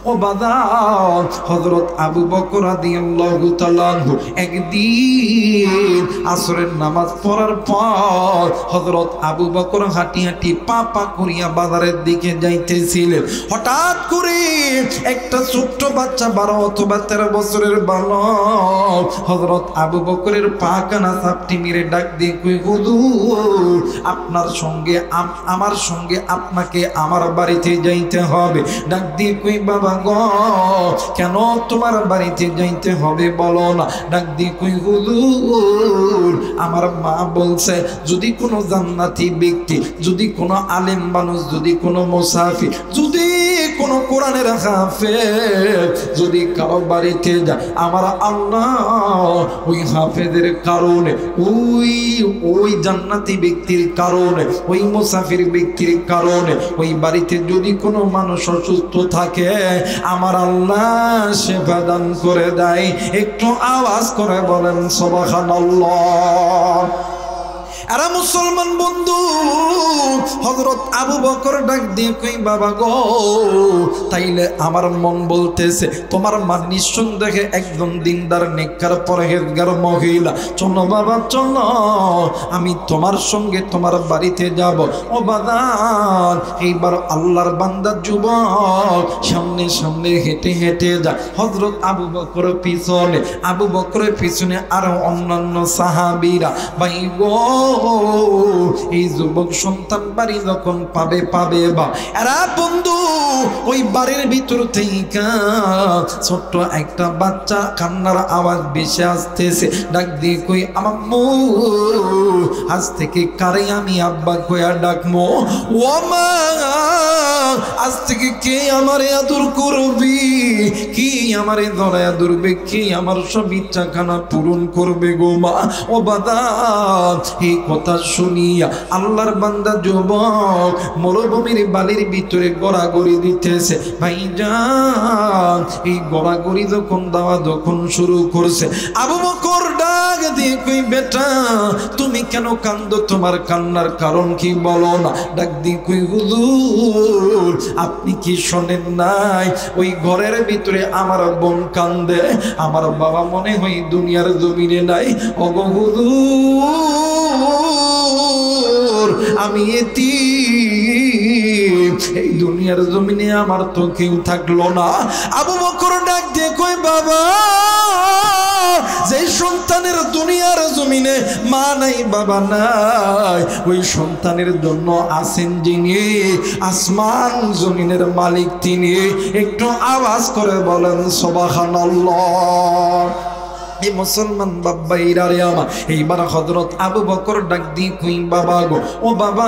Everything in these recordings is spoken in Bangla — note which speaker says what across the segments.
Speaker 1: ও বাদান, হযরত আবু বকর রাদিয়াল্লাহু তাআলা একদিন আসরের নামাজ পড়ার পর হযরত আবু বকর হাঁটি হাঁটি পা পা করিয়া বাজারের দিকে যাইতেছিলেন। হঠাৎ করে একটা ছোট্ট বাচ্চা 12 অথবা 13 বছরের বালক হযরত আবু বকরের পা কানা চাপটি মেরে ডাক দিয়ে কই, হুজুর আপনার সঙ্গে আমার সঙ্গে আপনাকে আমার বাড়িতে যাইতে হবে। ডাক দিয়ে কই, বাবা গো কেন তোমার বাড়িতে যাইতে হবে বলো না। ডাক দিয়ে কই, হুজুর আমার মা বলছে যদি কোনো জান্নাতি ব্যক্তি, যদি কোনো আলেম মানুষ, যদি কোনো মুসাফির, যদি কোনো কোরআনের হাফেজ যদি কারো বাড়িতে যায়, আমার আল্লাহ ওই হাফেজের কারণে, ওই জান্নাতি ব্যক্তির কারণে, ওই মুসাফির ব্যক্তির কারণে ওই বাড়িতে যদি কোনো মানুষ অসুস্থ থাকে, আমার আল্লাহ সেবা দান করে দেয়। একটু আওয়াজ করে বলেন সুবহানাল্লাহ। আরে মুসলমান বন্ধু, হযরত আবু বকর ডাক দিয়ে কই, বাবা গো তাইলে আমার মন বলতেছে তোমার মা নিঃসন্দেহে একদম দিনদার নেককার পরহেজগার মহিলা, চলো বাবা চলো আমি তোমার সঙ্গে তোমার বাড়িতে যাব। ও বাদান, এইবার আল্লাহর বান্দা যুবক সামনে সামনে হেঁটে হেঁটে যায়। হযরত আবু বকর পিছনে, আবু বকরের পিছনে আরো অন্যান্য সাহাবীরা। ভাই গো এই যুবক সন্তান বাড়ি যখন পাবে বা এরা বন্ধু ওই বাড়ির ভিতর থেকে ছোট্ট একটা বাচ্চা কান্নার আওয়াজ ভেসে আসতেছে। ডাক দিয়ে কই, আম্মু আজ থেকে কারে আমি আব্বা কইয়া ডাকমো। ও মা আজ থেকে কে আমারে আদর করবি, কি আমারে ধরায়া ধরবে, কি আমার সব ইচ্ছাখানা পূরণ করবে গো মা। ও বাদান, এই কথা শুনিয়া আল্লাহর বান্দা যুবক মরুভূমির বালির ভিতরে গড়াগড়ি দিতেছে। ভাইজান এই গড়াগড়ি যখন দেওয়া যখন শুরু করছে, আবু বকর ডাক দিয়ে কই, বেটা তুমি কেন কান্দো, তোমার কান্নার কারণ কি বলো না। ডাক দিয়ে কই, হুজুর আপনি কি শোনেন নাই ওই ঘরের ভিতরে আমার বোন কান্দে, আমার বাবা মনে হয় দুনিয়ার জমিনে নাই। ওগো হুজুর আমি এতিম, এই দুনিয়ার জমিনে আমার তো কেউ থাকলো না। আবু বকর ডাক দিয়ে কই, বাবা যে সন্তানের দুনিয়ার জমিনে মা নাই বাবা নাই, ওই সন্তানের জন্য আছেন যিনি আসমান জমিনের মালিক, তিনি। একটু আওয়াজ করে বলেন সুবহানাল্লাহ। এই মুসলমান বাবাইরা রে আমার, এইবার হযরত আবু বকর ডাক দিয়ে কই, বাবা গো ও বাবা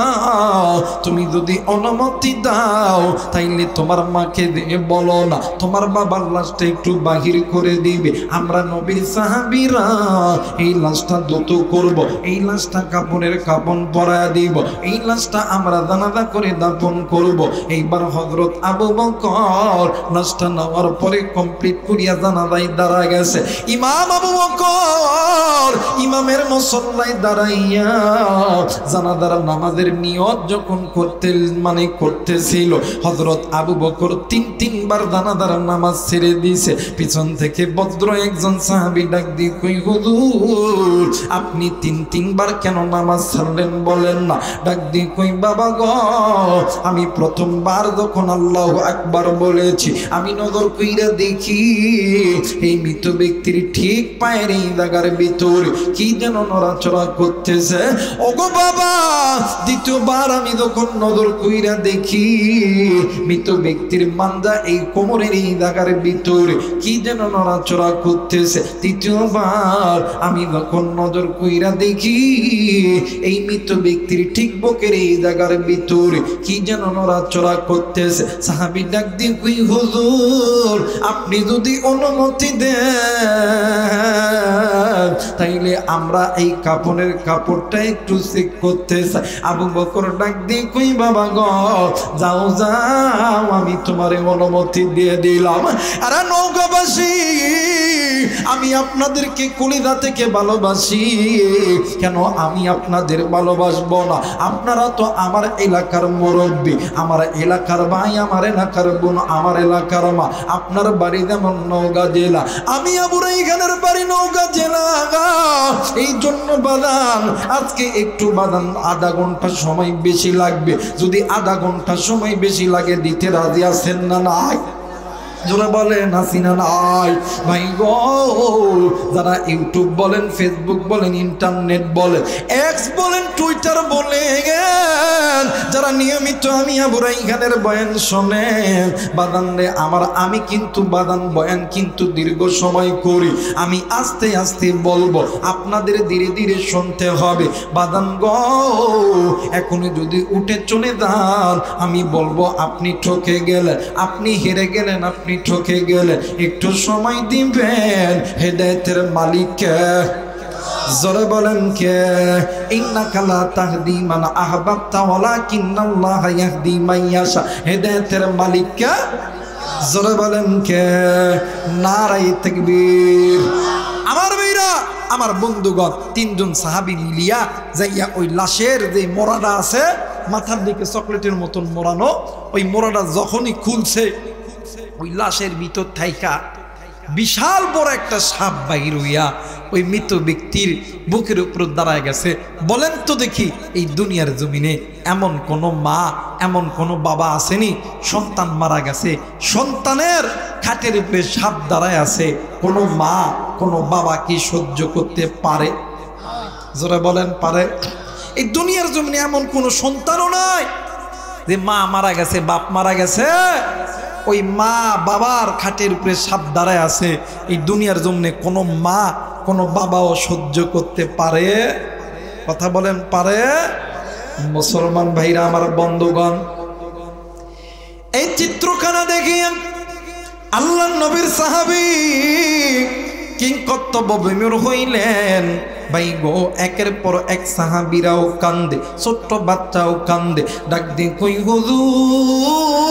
Speaker 1: তুমি যদি অনুমতি দাও তাইলে তোমার মাকে দিয়ে বলো না তোমার বাবার লাশটা একটু বাহির করে দিবে। আমরা নবীর সাহাবীরা এই লাশটা দত করব, এই লাশটা কাপড়ের কাপন পরায়া দিব, এই লাশটা আমরা জানাজা করে দাফন করব। এইবার হযরত আবু বকর লাশটা নেওয়ার পরে কমপ্লিট করিয়া জানাজায় দাঁড়া গেছে। ইমাম আবু বকর ইমামের মুসল্লায় দাঁড়াইয়া জানাজার নামাজের নিয়ত যখন করতেছিল, হযরত আবু বকর তিনবার জানাজার নামাজ ছেড়ে দিয়েছে। পিছন থেকে ভদ্র একজন সাহাবী ডাক দিয়ে কই, হুজুর আপনি তিনবার কেন নামাজ ছাড়লেন বলেন না। ডাক দিয়ে কই, বাবা গো আমি প্রথমবার যখন আল্লাহু আকবার বলেছি, আমি নজর কইরা দেখি এই মৃত ব্যক্তির ঠিক পায়ের এই জায়গার ভিতরে কি যেন নড়াচড়া করতেছে। ওগো বাবা দ্বিতীয়বার আমি যখন নজর কইরা দেখি মৃত ব্যক্তির মান্দা এই কোমরের এই জায়গার ভিতরে কি যেন নড়াচড়া করতেছে। তৃতীয়বার আমি যখন নজর কইরা দেখি এই মৃত ব্যক্তির ঠিক বুকের এই জায়গার ভিতরে কি যেন নড়াচড়া করতেছে। সাহাবী ডাক দিয়ে কই, হুজুর আপনি যদি অনুমতি দেন তাইলে আমরা এই কাপড়ের কাপড়টা একটু চেক করতে চাই। আবু বকর ডাক দিয়ে কই বাবা গো, যাও যাও, আমি তোমারে অনুমতি দিয়ে দিলাম। আরে নৌকাবাসী, আমি আপনাদেরকে কলিজা থেকে ভালোবাসি। কেন আমি আপনাদের ভালোবাসবো না? আপনারা তো আমার এলাকার মুরব্বী, আমার এলাকার ভাই, আমার এলাকার বোন, আমার এলাকার মা। আপনার বাড়ি যেমন নওগাঁ জেলা, আমি আবুরা এখানের বাড়ি নওগাঁ জেলা। এই জন্য বাদান আজকে একটু বাদান আধা ঘন্টা সময় বেশি লাগবে। যদি আধা ঘন্টা সময় বেশি লাগে দিতে রাজি আছেন না? নাই জোরে বলেন আছি না নাই? ভাই গো, যারা ইউটিউব বলেন, ফেসবুক বলেন, ইন্টারনেট বলেন, এক্স বলেন, টুইটার বলেন, যারা নিয়মিত আমি আবু রায়হানের বয়ান শোনেন, বাদান রে আমার, আমি কিন্তু বাদান বয়ান কিন্তু দীর্ঘ সময় করি। আমি আস্তে আস্তে বলবো, আপনাদের ধীরে ধীরে শুনতে হবে। বাদান গো, এখনই যদি উঠে চলে যান, আমি বলবো আপনি ঠকে গেলেন, আপনি হেরে গেলেন, আপনি ঠকে গেলেন। একটু সময় দিবেন। হেদায়েতের মালিককে জোরে বলেন কে? ইন্নাকা লা তাহদি মান আহবাবতা ওয়ালাকিন্নাল্লাহা ইয়াহদি মান ইয়াশা। হেদায়েতের মালিককে জোরে বলেন কে? নারায়ে তাকবীর। আমার ভাইরা, আমার বন্ধুগণ, তিনজন সাহাবী মিলিয়া যাইয়া ওই লাশের যে মোড়াটা আছে, মাথার দিকে চকলেটের মতন মোড়ানো, ওই মোড়াটা যখনই খুলছে, ওই লাশের ভিতর থাইকা বিশাল বড় একটা সাপ বাহির হইয়া ওই মৃত ব্যক্তির বুকের উপর দাঁড়ায় গেছে। বলেন তো দেখি, এই দুনিয়ার জমিনে এমন কোনো মা, এমন কোনো বাবা আসেনি, সন্তান মারা গেছে, সন্তানের খাটের উপরে সাপ দাঁড়ায় আছে, কোনো মা, কোনো বাবা কি সহ্য করতে পারে? যারা বলেন পারে? এই দুনিয়ার জমিনে এমন কোনো সন্তানও নাই যে মা মারা গেছে, বাপ মারা গেছে, ওই মা বাবার খাটের উপরে সাপ দাঁড়ায় আছে। এই দুনিয়ার জমিনে কোনো মা, কোনো বাবাও সহ্য করতে পারে? কথা বলেন পারে? মুসলমান ভাইরা, আমার বন্ধুগণ, এই চিত্রখানা দেখিয়ে আল্লাহ নবীর সাহাবী কিংকর্তব্য বিমূঢ় হইলেন। ভাই গো, একের পর এক সাহাবীরাও কান্দে, ছোট্ট বাচ্চাও কান্দে, ডাক দিয়ে কই হুজুর,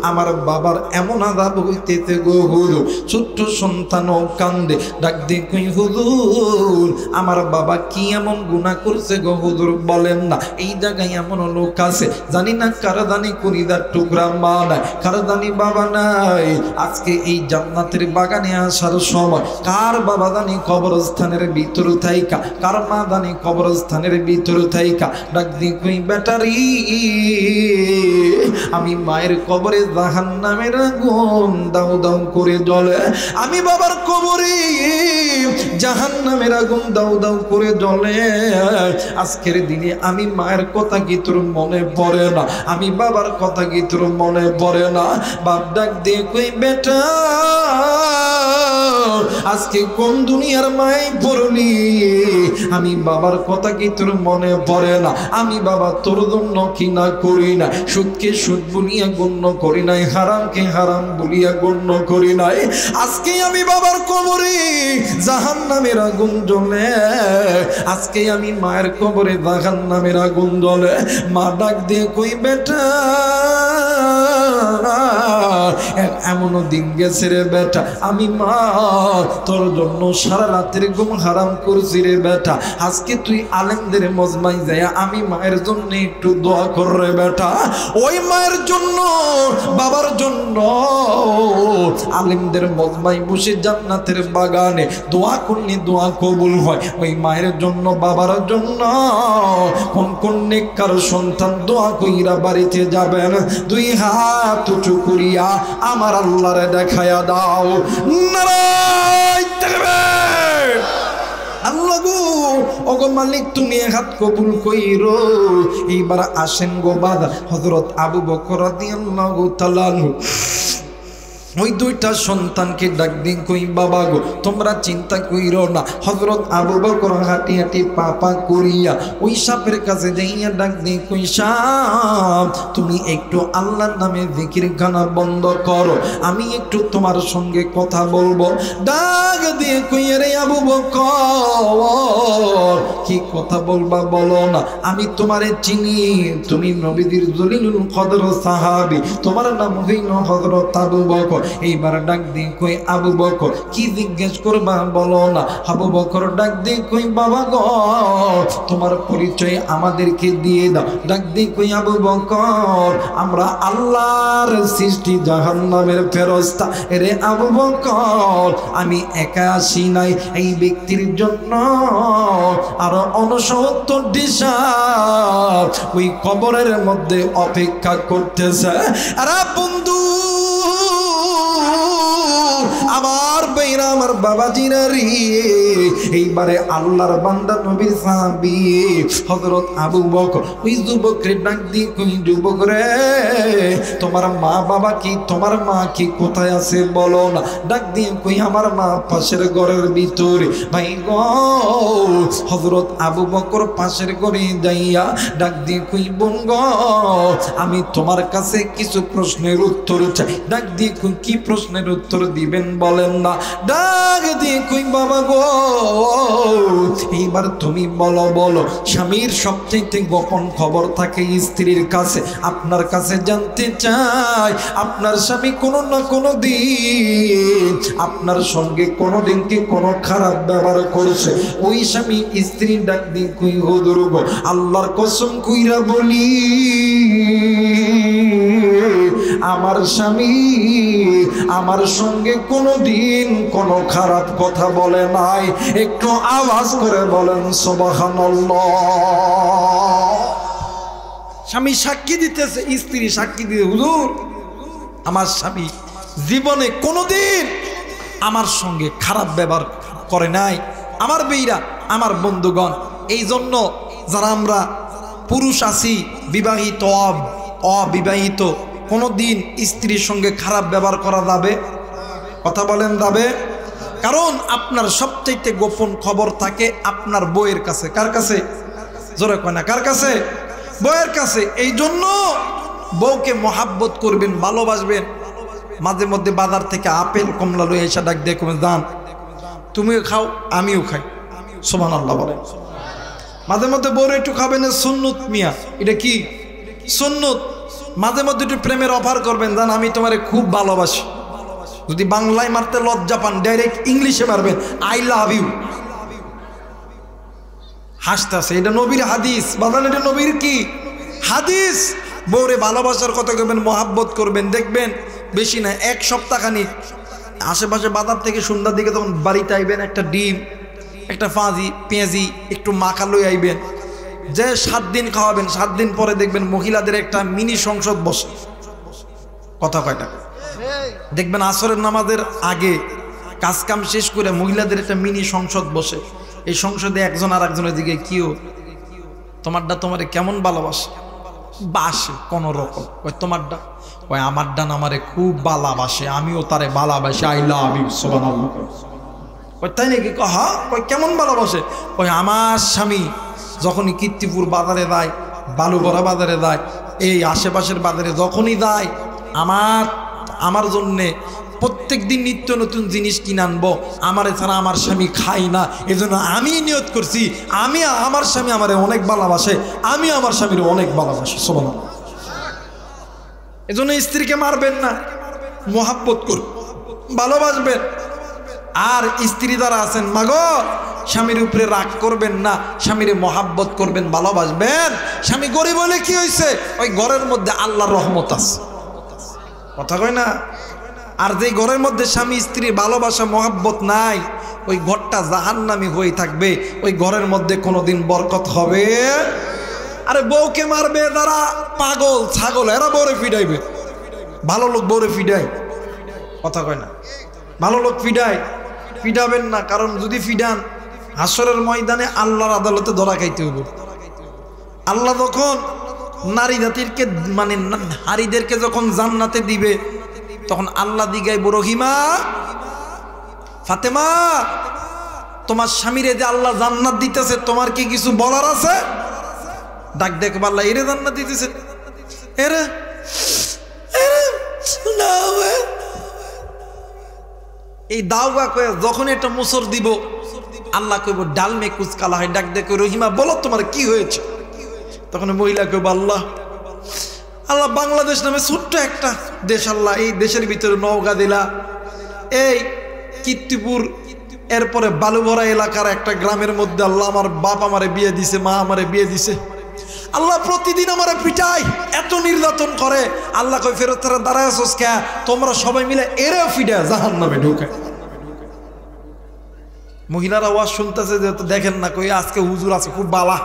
Speaker 1: আমার বাবার এমন আযাব হইতেছে গো হুজুর। ছোট্ট সন্তানও কান্দে, ডাক দিয়ে কই হুজুর, আমার বাবা কি এমন গুনাহ করছে গো হুজুর, বলেন না। এই জায়গায় এমন লোক আছে, জানি না কার জানি কলিজার টুকরা মা নাই, কার জানি বাবা নাই। আজকে এই জান্নাতের বাগানে আসার সময় কার বাবা জানি কবরস্থানের ভিতর থাইকা, কার মা জানি কবরস্থানের ভিতর থাইকা ডাক দিয়ে কই ব্যাটারি, আমি মায়ের কবরে জাহান্নামের আগুন দাউ দাউ করে জ্বলে, আমি বাবার কবরে জাহান্নামের আগুন দাউ দাউ করে জ্বলে। আজকের দিনে আমি মায়ের কথা কি তোর মনে পড়ে না? আমি বাবার কথা কি তোর মনে পড়ে না? বাপ ডাক দিয়ে কই বেটা, আজকে কোন দুনিয়ার মাই পড়লি? আমি বাবার কথা কি তোর মনে পড়ে না? আমি বাবা তোর জন্য কি না করি না? সুদকে সুদ বলিয়া গণ্য করি নাই, হারামকে হারাম বলিয়া গণ্য করি নাই। আজকে আমি বাবার কবরে জাহান্নামের আগুন জ্বলে, আজকে আমি মায়ের কবরে জাহান্নামের আগুন জ্বলে। মা ডাক দিয়ে কই বেটা, এমনও দিন গেছে রে বেটা, আমি মা তোর জন্য সারা রাতের ঘুম হারাম করছি রে বেটা। আজকে তুই আলেমদের মজমাই যায় আমি মায়ের জন্য একটু দোয়া কর রে বেটা। ওই মায়ের জন্য, বাবার জন্য আলেমদের মজমাই বসে জান্নাতের বাগানে দোয়া করলে দোয়া কবুল হয়। ওই মায়ের জন্য, বাবার জন্য কোন কোন নেককার সন্তান দোয়া কইরা বাড়িতে যাবেন, দুই হাত উঁচু করিয়া আমার আল্লাহরে দেখায়া দাও। নারায়ে তাকবীর। আল্লাহ গো, ওগো মালিক তুমি হাত কবুল কইরো। এইবার আসেন গো বাদা হযরত আবু বকর রাদিয়াল্লাহু তাআলা ওই দুইটা সন্তানকে ডাক দিন কই বাবা গো তোমরা চিন্তা কইরো না। হযরত আবু বকর হাঁটি হাঁটি পাপা করিয়া ওই সাপের কাছে যাইয়া ডাক দিন কই সাপ তুমি একটু আল্লাহর নামে জিকির গানা বন্ধ করো, আমি একটু তোমার সঙ্গে কথা বলবো। ডাক দিয়ে কই রে আবু বকর কি কথা বলবা বলো না, আমি তোমারে চিনি, তুমি নবীদের জলিলুল কদর সাহাবী, তোমার নাম হইল হযরত আবু বকর। এইবার ডাক দিয়ে কই আবু বকর কি জিজ্ঞেস করবা বলো না। আবু বকর ডাক দিয়ে কই বাবা গো তোমার পরিচয় আমাদেরকে দিয়ে দাও। ডাক দিয়ে কই আবু বকর আমরা আল্লাহর সৃষ্টি জাহান্নামের ফেরেশতা। এরে আবু বকর আমি একা আসি নাই, এই ব্যক্তির জন্য আর 69টি সাপ ওই কবরের মধ্যে অপেক্ষা করতেছে। আরে বন্ধু আমার বেরা আমার বাবাজিরা রে, এইবারে আল্লাহর বান্দা নবীর সাহাবী হযরত আবু বকর ওই যুবকরে ডাক দিয়ে কই যুবক রে তোমার মা বাবা কি, তোমার মা কি কোথায় আছে বলো না। ডাক দিয়ে কই আমার মা পাশের ঘরের ভিতরে। ভাই গো হযরত আবু বকর পাশের ঘরে যাইয়া ডাক দিয়ে কই বোন গো আমি তোমার কাছে কিছু প্রশ্নের উত্তর চাই। ডাক দিয়ে কই কি প্রশ্নের উত্তর দিবেন বলেন না। ডাক দিয়ে কই বাবা গো এইবার তুমি বলো বলো স্বামীর সবচেয়ে গোপন খবর থাকে স্ত্রীর কাছে, আপনার কাছে জানতে চাই আপনার স্বামী কোনো না কোনো দিন আপনার সঙ্গে কোনো দিন কি কোনো খারাপ ব্যবহার করেছে? ওই স্বামী স্ত্রী ডাক দিয়ে কই হুজুর গো আল্লাহর কসম কইরা বলি আমার স্বামী আমার সঙ্গে কোনো দিন কোনো খারাপ কথা বলে নাই। একটু আওয়াজ করে বলেন সুবহানাল্লাহ। স্বামী সাক্ষী দিতেছে, স্ত্রী সাক্ষী দিয়ে হুজুর আমার স্বামী জীবনে কোনোদিন আমার সঙ্গে খারাপ ব্যবহার করে নাই। আমার বেইরা আমার বন্ধুগণ এই জন্য যারা আমরা পুরুষ আছি বিবাহিত অবিবাহিত কোনো দিন স্ত্রীর সঙ্গে খারাপ ব্যবহার করা যাবে? কথা বলেন যাবে? কারণ আপনার সবচাইতে গোপন খবর থাকে আপনার বউয়ের কাছে। কার কাছে? জোরে কয় না, কার কাছে? বউয়ের কাছে। এই জন্য বউকে মহাব্বত করবেন, ভালোবাসবেন। মাঝে মধ্যে বাজার থেকে আপেল কমলা লই এসে ডাক দিয়ে কমে দাম তুমিও খাও আমিও খাই, সুবহানাল্লাহ বলেন। মাঝে মধ্যে বউরে একটু খাবেন, সুন্নত মিয়া, এটা কি সুন্নত। মাঝে মধ্যে একটু প্রেমের অফার করবেন, জান আমি তোমারে খুব ভালোবাসি। যদি বাংলায় মারতে লজ্জা পান ডাইরেক্ট ইংলিশে মারবেন, আই লাভ ইউ। হাসতে আছে, এটা নবীর হাদিস বাদান, এটা নবীর কি হাদিস। বউরে ভালোবাসার কথা করবেন, মহাব্বত করবেন, দেখবেন বেশি না এক সপ্তাহখানি আশেপাশে বাজার থেকে সন্ধ্যার দিকে তখন বাড়িতে আইবেন, একটা ডিম একটা ফাঁজি পেঁয়াজি একটু মাখা লই আইবেন, যে 7 দিন খাওয়াবেন। 7 দিন পরে দেখবেন মহিলাদের একটা মিনি সংসদ বসে। কথা কয়টা দেখবেন আসরের নামাজের আগে কাজকাম শেষ করে মহিলাদের একটা মিনি সংসদ বসে। এই সংসদে একজন আর একজনের দিকে কিও তোমারটা তোমারে কেমন ভালোবাসে? বাসে কোন রকম। ওই তোমারটা ওই আমারটা আমারে খুব ভালোবাসে, আমিও তারে ভালোবাসি, আই লাভ ইউ, সুবহানাল্লাহ। ওই তাই নাকি? হ্যাঁ। ওই কেমন ভালোবাসে? ওই আমার স্বামী যখনই কীর্তিপুর বাজারে যায়, বালুগড়া বাজারে যায়, এই আশেপাশের বাজারে যখনই যায় আমার জন্যে প্রত্যেক দিন নিত্য নতুন জিনিস কিনে আনবো। আমার এছাড়া আমার স্বামী খাই না, এজন্য আমি নিয়ত করছি আমি আমার স্বামী আমারে অনেক ভালোবাসে, আমি আমার স্বামীর অনেক ভালোবাসি, সুবহানাল্লাহ। এজন্য স্ত্রীকে মারবেন না, মহাব্বত করবেন, ভালোবাসবেন। আর স্ত্রী যারা আছেন মাগো স্বামীর উপরে রাগ করবেন না, স্বামীরে মহাব্বত করবেন, ভালোবাসবেন। স্বামী গরিব হলে কি হয়েছে? ওই ঘরের মধ্যে আল্লাহর রহমত আছে। কথা কয় না? আর যে ঘরের মধ্যে স্বামী স্ত্রীর ভালোবাসা মহাব্বত নাই, ওই ঘরটা জাহান্নামী হয়ে থাকবে, ওই ঘরের মধ্যে কোনোদিন বরকত হবে। আরে বউকে মারবে যারা পাগল ছাগল, এরা বউরে ফিডাইবে। ভালো লোক বউরে ফিডায়। কথা কয় না? ভালো লোক ফিডাবেন না, কারণ যদি ফিডান হাসরের ময়দানে আল্লাহর আদালতে ধরা খাইতে হবে। আল্লাহ যখন নারী জাতিরকে মানে নারীদেরকে যখন জান্নাতে দিবে, তখন আল্লাহ দিগাইব রহিমা ফাতেমা তোমার স্বামীরে যে আল্লাহ জান্নাত দিতেছে তোমার কি কিছু বলার আছে? ডাক দেখো আল্লাহ এরে জান্নাত দিতেছে এরে এই দাওগা কয়ে যখন এটা মুসর দিব আল্লাহ কইব ডাল মে কুচ কালা হয়। ডাক দেখো রহিমা বলো তোমার কি হয়েছে? তখন মহিলা কইব আল্লাহ আল্লাহ বাংলাদেশ নামে ছোট্ট একটা দেশ, আল্লাহ এই দেশের ভিতরে নওগাঁ দিলা, এই কীর্তিপুর এরপরে বালুভরা এলাকার একটা গ্রামের মধ্যে আল্লাহ আমার বাপ আমারে বিয়ে দিছে, মা আমারে বিয়ে দিছে, আল্লাহ প্রতিদিন আমারে পিটায়, এত নির্যাতন করে। আল্লাহ কই ফেরেশতারা দাঁড়ায় আছোস কে? তোমরা সবাই মিলে এরে ফিডা জাহান্নামে ঢুকায়। মহিলারা ওয়াজ শুনতেছে যে দেখেন না কই আজকে হুজুর আছে খুব বালা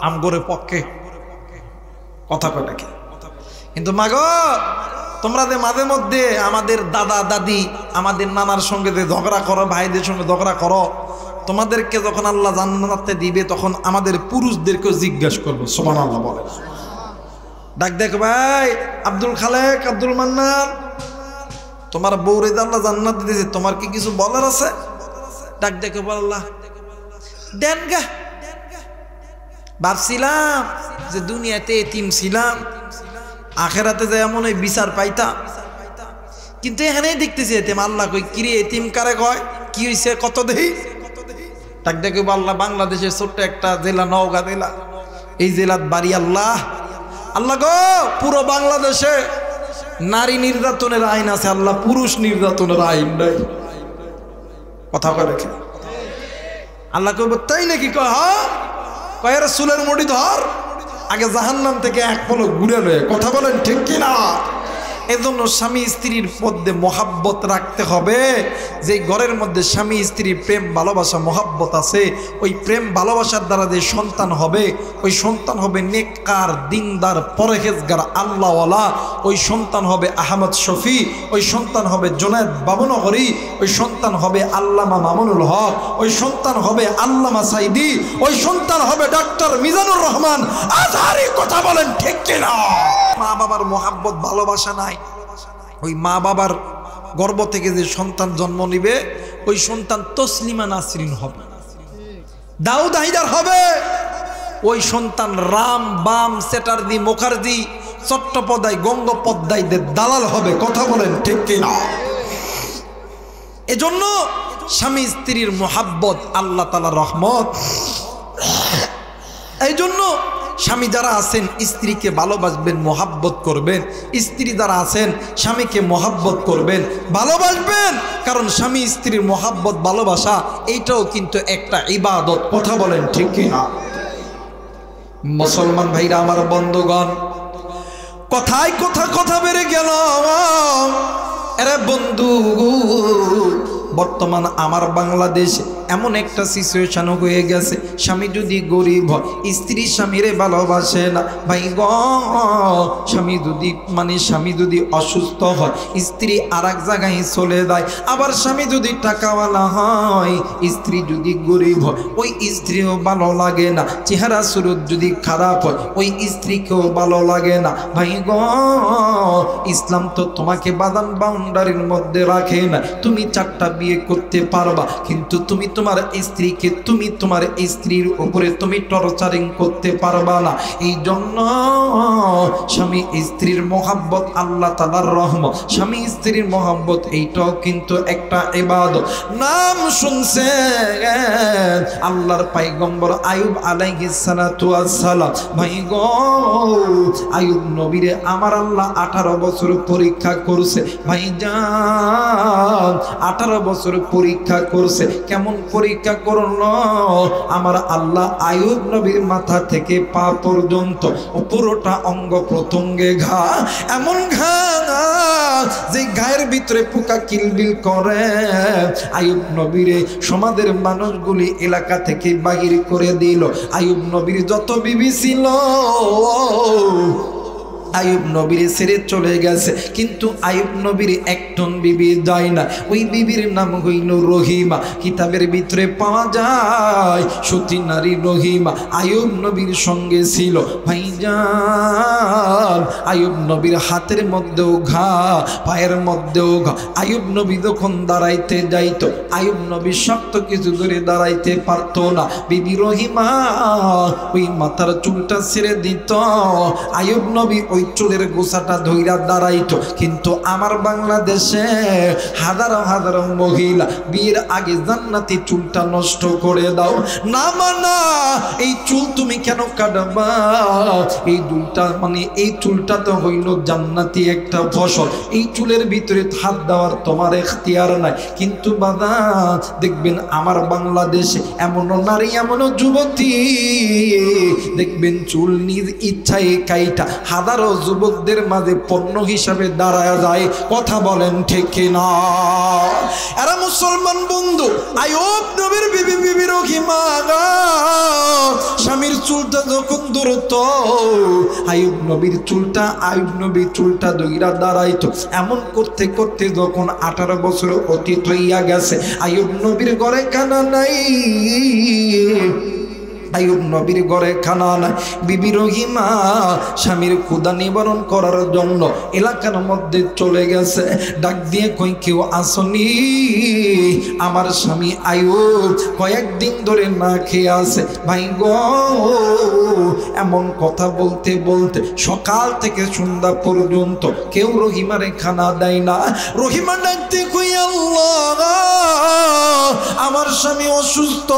Speaker 1: আমগরে পক্ষে কথা কয় নাকি। কিন্তু মাগো তোমরা যে মাঝে মধ্যে আমাদের দাদা দাদি আমাদের নানার সঙ্গে যে ঝগড়া করো, ভাইদের সঙ্গে ঝগড়া করো, তোমাদেরকে যখন আল্লাহ জান্নাতে দিবে তখন আমাদের পুরুষদেরকেও জিজ্ঞাসা করবো। সুবহানাল্লাহ বলে। ডাক দেখ ভাই আব্দুল খালেক, আব্দুল মান্নান, তোমার বউরে আল্লাহ জান্নাত দিয়েছে, তোমার কি কিছু বলার আছে? ডাক দেখে বল আল্লাহ দেন গা, ভাবছিলাম যে দুনিয়াতে এতিম ছিলাম, আখেরাতে যায় এমন ওই বিচার পাইতাম, কিন্তু এখানেই দেখতেছি এতিম। আল্লাহ কই কিরে এতিম কারে কয়? কি হয়েছে কত দেহি? ডাক দেখে আল্লাহ বাংলাদেশের ছোট্ট একটা জেলা নওগাঁ জেলা, এই জেলার বাড়ি আল্লাহ। আল্লাহ গো পুরো বাংলাদেশে নারী নির্যাতনের আইন আছে, আল্লাহ পুরুষ নির্যাতনের আইন নাই। কথা কয় রেখে আল্লাহ কইব তাই নাকি? কয় হ্যাঁ। কয় রাসূলের মুড়ি ধর, আগে জাহান্নাম থেকে এক পলক ঘুরে লয়ে। কথা বলেন ঠিক কিনা? এজন্য স্বামী স্ত্রীর মধ্যে মহাব্বত রাখতে হবে। যে ঘরের মধ্যে স্বামী স্ত্রীর প্রেম ভালোবাসা মহাব্বত আছে, ওই প্রেম ভালোবাসার দ্বারা যে সন্তান হবে, ওই সন্তান হবে নেককার দিনদার পরহেজগার আল্লাহওয়ালা, ওই সন্তান হবে আহমদ শফি, ওই সন্তান হবে জুনায়েদ বাবুনগরী, ওই সন্তান হবে আল্লামা মামুনুল হক, ওই সন্তান হবে আল্লামা সাইদি, ওই সন্তান হবে ডাক্তার মিজানুর রহমান আজহারি। কথা বলেন ঠিক কিনা? মা বাবার মহাব্বত ভালোবাসা নাই, ওই মা বাবার গর্ভ থেকে যে সন্তান জন্ম নিবে ওই সন্তান তসলিমা নাসরিন হবে, দাউদ হায়দার হবে, ওই সন্তান রাম বাম চ্যাটার্জি মুখার্জি চট্টোপাধ্যায় গঙ্গোপাধ্যায়দের দালাল হবে। কথা বলেন ঠিক কিনা? এজন্য স্বামী স্ত্রীর মহাব্বত আল্লাহ তাআলার রহমত। এই জন্য স্বামী যারা আছেন স্ত্রীকে ভালোবাসবেন, মহাব্বত করবেন। স্ত্রী যারা আছেন স্বামীকে মহাব্বত করবেন, ভালোবাসবেন। কারণ স্বামী স্ত্রীর মহাব্বত ভালোবাসা এইটাও কিন্তু একটা ইবাদত। কথা বলেন ঠিক কিনা? মুসলমান ভাইরা আমার বন্ধুগণ, কথায় কথা বেড়ে গেল। আরে বন্ধু, বর্তমান আমার বাংলাদেশ এমন একটা সিচুয়েশন হয়ে গেছে, স্বামী যদি গরিব হয় স্ত্রী স্বামীরে ভালোবাসে না। ভাই গ স্বামী যদি অসুস্থ হয় স্ত্রী আর এক জায়গায় চলে যায়। আবার স্বামী যদি টাকাওয়ালা হয় স্ত্রী যদি গরিব হয় ওই স্ত্রীও ভালো লাগে না। চেহারা সুরত যদি খারাপ হয় ওই স্ত্রীকেও ভালো লাগে না। ভাই গ ইসলাম তো তোমাকে বাদাম বাউন্ডারির মধ্যে রাখে না। তুমি 4টা বিয়ে করতে পারবা, কিন্তু তুমি তোমার স্ত্রীকে তোমার স্ত্রীর উপরে তুমি টর্চারিং করতে পারবা না। এই জন্য স্বামী স্ত্রীর মহাব্বত আল্লাহ তাআলার রহমত। স্বামী স্ত্রীর মহাব্বত এইটাও কিন্তু একটা ইবাদত। নাম শুনছে আল্লাহর পয়গম্বর আইয়ুব আলাইহিস সালাতু ওয়াস সালাম। ভাই গো আইয়ুব নবীরে আমার আল্লাহ 18 বছর পরীক্ষা করছে। ভাইজান 18 বছর পরীক্ষা করছে। কেমন পরীক্ষা করলো? আমার আল্লাহ আইয়ুব নবীর মাথা থেকে পা পর্যন্ত পুরোটা অঙ্গ প্রত্যঙ্গে ঘা, এমন ঘা যে গায়ের ভিতরে পোকা কিলবিল করে। আইয়ুব নবীরে সমাজের মানুষগুলি এলাকা থেকে বাহির করে দিল। আইয়ুব নবীর যত বিবি ছিল আইয়ুব নবীর ছেড়ে চলে গেছে, কিন্তু আইয়ুব নবীর একজন বিবি যায় না। ওই বিবির নাম হইল রহিমা। কিতাবের ভিতরে পাওয়া যায় সতী নারী রহিমা আইয়ুব নবীর সঙ্গে ছিল। ভাইজান, আইয়ুব নবীর হাতের মধ্যেও ঘা, পায়ের মধ্যেও ঘা। আইয়ুব নবী যখন দাঁড়াইতে যাইতো, আইয়ুব নবী শক্ত কিছু ধরে দাঁড়াইতে পারতো না। বিবি রহিমা ওই মাথার চুলটা ছেড়ে দিত, আইয়ুব নবী ওই চুলের গোছাটা ধইরা দাঁড়াইতো। কিন্তু আমার বাংলাদেশে হাজারো হাজারো মহিলা বিয়ের আগে জান্নাতি চুলটা নষ্ট করে দাও। না মানা, এই চুল তুমি কেন কাটবা? এই চুলটা এই চুলটা তো হইল জান্নাতি একটা ফসল। এই চুলের ভিতরে হাত দেওয়ার তোমার এখতিয়ার নাই। কিন্তু বাবা দেখবেন আমার বাংলাদেশে এমনও নারী, এমনও যুবতী দেখবেন চুল নিজ ইচ্ছায় কাইটা হাজারো যুবকদের মাঝে পণ্য হিসাবে দাঁড়ায় যায়। কথা বলেন ঠিক কিনা? এরা মুসলমান বন্ধু, আইয়ুব নবীর বিবি রহিমা স্বামীর চুলটা যখন ধরত, আইয়ুব নবীর চুলটা দইরা দাঁড়াইতো। এমন করতে করতে যখন 18 বছর অতীত হইয়া গেছে, আইয়ুব নবীর ঘরে খানা নাই, আইয়ুব নবীর ঘরে খানা নাই। বিবি রহিমা স্বামীর ক্ষুধা নিবারণ করার জন্য এলাকার মধ্যে চলে গেছে। ডাক দিয়ে কই, কেউ আসনি? আমার স্বামী আইয়ুব কয়েকদিন ধরে না খেয়ে আছে। ভাই গো, এমন কথা বলতে বলতে সকাল থেকে সন্ধ্যা পর্যন্ত কেউ রহিমারে খানা দেয় না। রহিমা ডাক দিয়ে কই, আল্লাহ, আমার স্বামী অসুস্থ,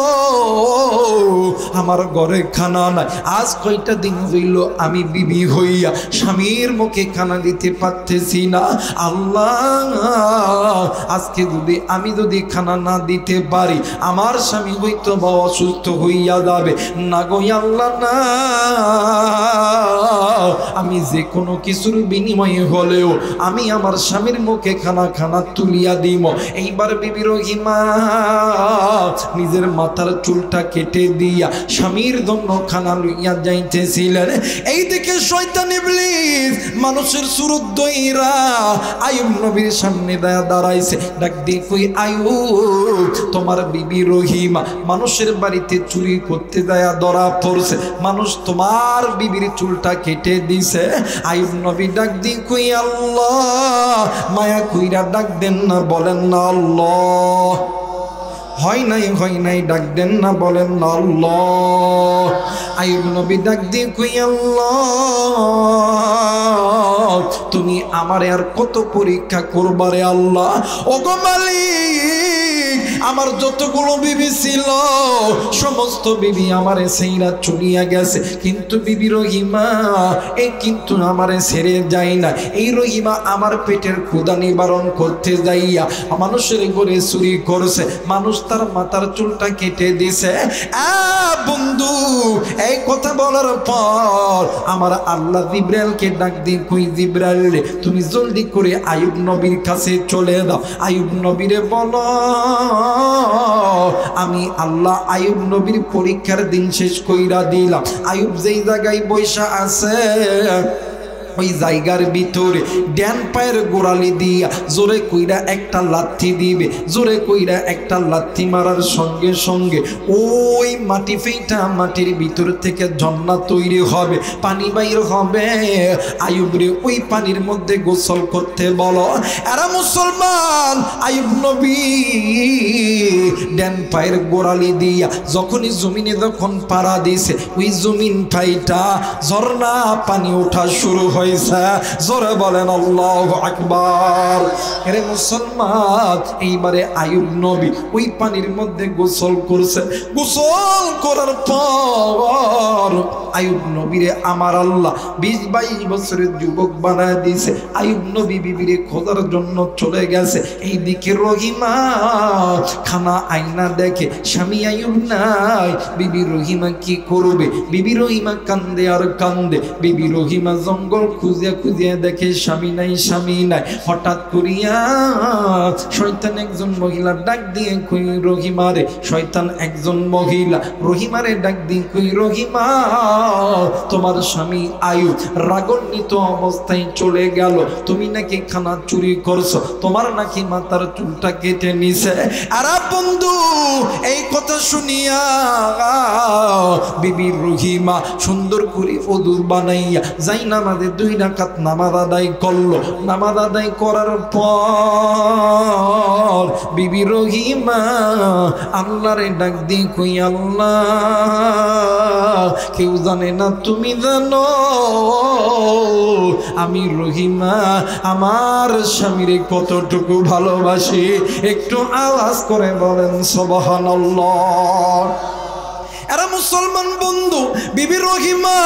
Speaker 1: আমার ঘরে খানা নাই। আজ কয়টা দিন হইল আমি বিবি হইয়া স্বামীর মুখে খানা দিতে পারতেছি না। আল্লাহ, আজকে আমি যদি খানা না দিতে পারি, আমার স্বামী হইতো বা অসুস্থ হইয়া যাবে। না গো আল্লাহ, না, আমি যে কোনো কিছুর বিনিময়ে হলেও আমি আমার স্বামীর মুখে খানা তুলিয়া দিব। এইবার বিবি রহিমা নিজের মাথার চুলটা কেটে দিয়া স্বামীর জন্য খানা লইয়া যাইতেছিলেন। এইদিকে শয়তান ইবলিস মানুষের সুরত দইরা আইয়ুব নবীর সামনে দাঁড়াইছে। ডাক দিয়ে কই, আইয়ুব, তোমার বিবি রহিমা মানুষের বাড়িতে চুরি করতে যায় ধরা পড়ছে, মানুষ তোমার বিবির চুলটা কেটে দিছে। আইয়ুব নবী ডাক দিয়ে কই, আল্লাহ, মায়া কইরা ডাক দেন না, বলেন না আল্লাহ। হয় নাই ডাক দেন না, বলেন না আল্লাহ। আইয়ুব নবী ডাক দিয়ে কই, আল্লাহ, তুমি আমারে আর কত পরীক্ষা করবারে আল্লাহ। ওগো মালিক, আমার যতগুলো বিবি ছিল সমস্ত বিবি আমারে সেইরা চলিয়া গেছে, কিন্তু বিবি রহিমা কিন্তু আমারে ছেড়ে যায় না। এই রহিমা আমার পেটের ক্ষুধা নিবারণ করতে যাইয়া মানুষের ঘরে চুরি করছে, মানুষ তার মাথার চুলটা কেটে দিছে। বন্ধু, এই কথা বলার পর আমার আল্লাহ জিবরাইলকে ডাক দিয়ে কই, জিবরাইল, তুমি জলদি করে আইয়ুব নবীর কাছে চলে দাও। আইয়ুব নবীরে বলো, আমি আল্লাহ আইয়ুব নবীর পরীক্ষার দিন শেষ কইরা দিলাম। আইয়ুব যেই জায়গায় বৈশা আছে ওই জায়গার ভিতরে ডান পায়ের গোড়ালি দিয়া জোরে কইরা একটা লাথি দিবে। জোরে কইরা একটা লাথি মারার সঙ্গে সঙ্গে ওই মাটি ফেইটা মাটির ভিতর থেকে ঝর্ণা তৈরি হবে, পানি বাইর হবে। আইয়ুব রে ওই পানির মধ্যে গোসল করতে বলো। এরা মুসলমান, আইয়ুব নবী ডান পায়ের গোড়ালি দিয়া যখনই জমিনে যখন পাড়া দিছে, ওই জমিন ঠাইটা ঝর্ণা পানি ওঠা শুরু হয়। জোরে বলেন আল্লাহু আকবার। আরে মুসলমান, এইবারে আইয়ুব নবী ওই পানির মধ্যে গোসল করছে। গোসল করার পর আইয়ুব নবীরে আমার আল্লাহ 20-22 বছরের যুবক বানায় দিয়েছে। আইয়ুব নবী বিবিরে খোঁজার জন্য চলে গেছে। এইদিকে রহিমা খানা আয়না দেখে, স্বামী আইয়ুব নাই। বিবি রহিমা কি করবে? বিবি রহিমা কান্দে আর কান্দে। বিবি রহিমা জঙ্গল খুঁজিয়া খুঁজিয়া দেখে স্বামী নাই, স্বামী নাই। হঠাৎ করিয়া শয়তান একজন মহিলা ডাক দিয়ে কই রহিমারে, শয়তান একজন মহিলা রহিমারে ডাক দিয়ে কই রহিমা তোমার স্বামী আয়ুব রাগান্বিত অবস্থায় চলে গেল, তুমি নাকি খানা চুরি করছো, তোমার নাকি মাথার চুলটা কেটে নিছে। আর বন্ধু এই কথা শুনিয়া বিবি রহিমা সুন্দর করে ওযু বানাইয়া যাই নামাজে 2 রাকাত নামাজ আদায় করলো। নামাজ আদায় করার পর বিবি রহিমা আল্লাহরে ডাক দিয়ে কই আল্লাহ কেউ জানে না তুমি জানো আমি রহিমা আমার স্বামীরে কতটুকু ভালোবাসি। একটু আওয়াজ করে বলেন সুবহানাল্লাহ। এরা মুসলমান বন্ধু বিবি রহিমা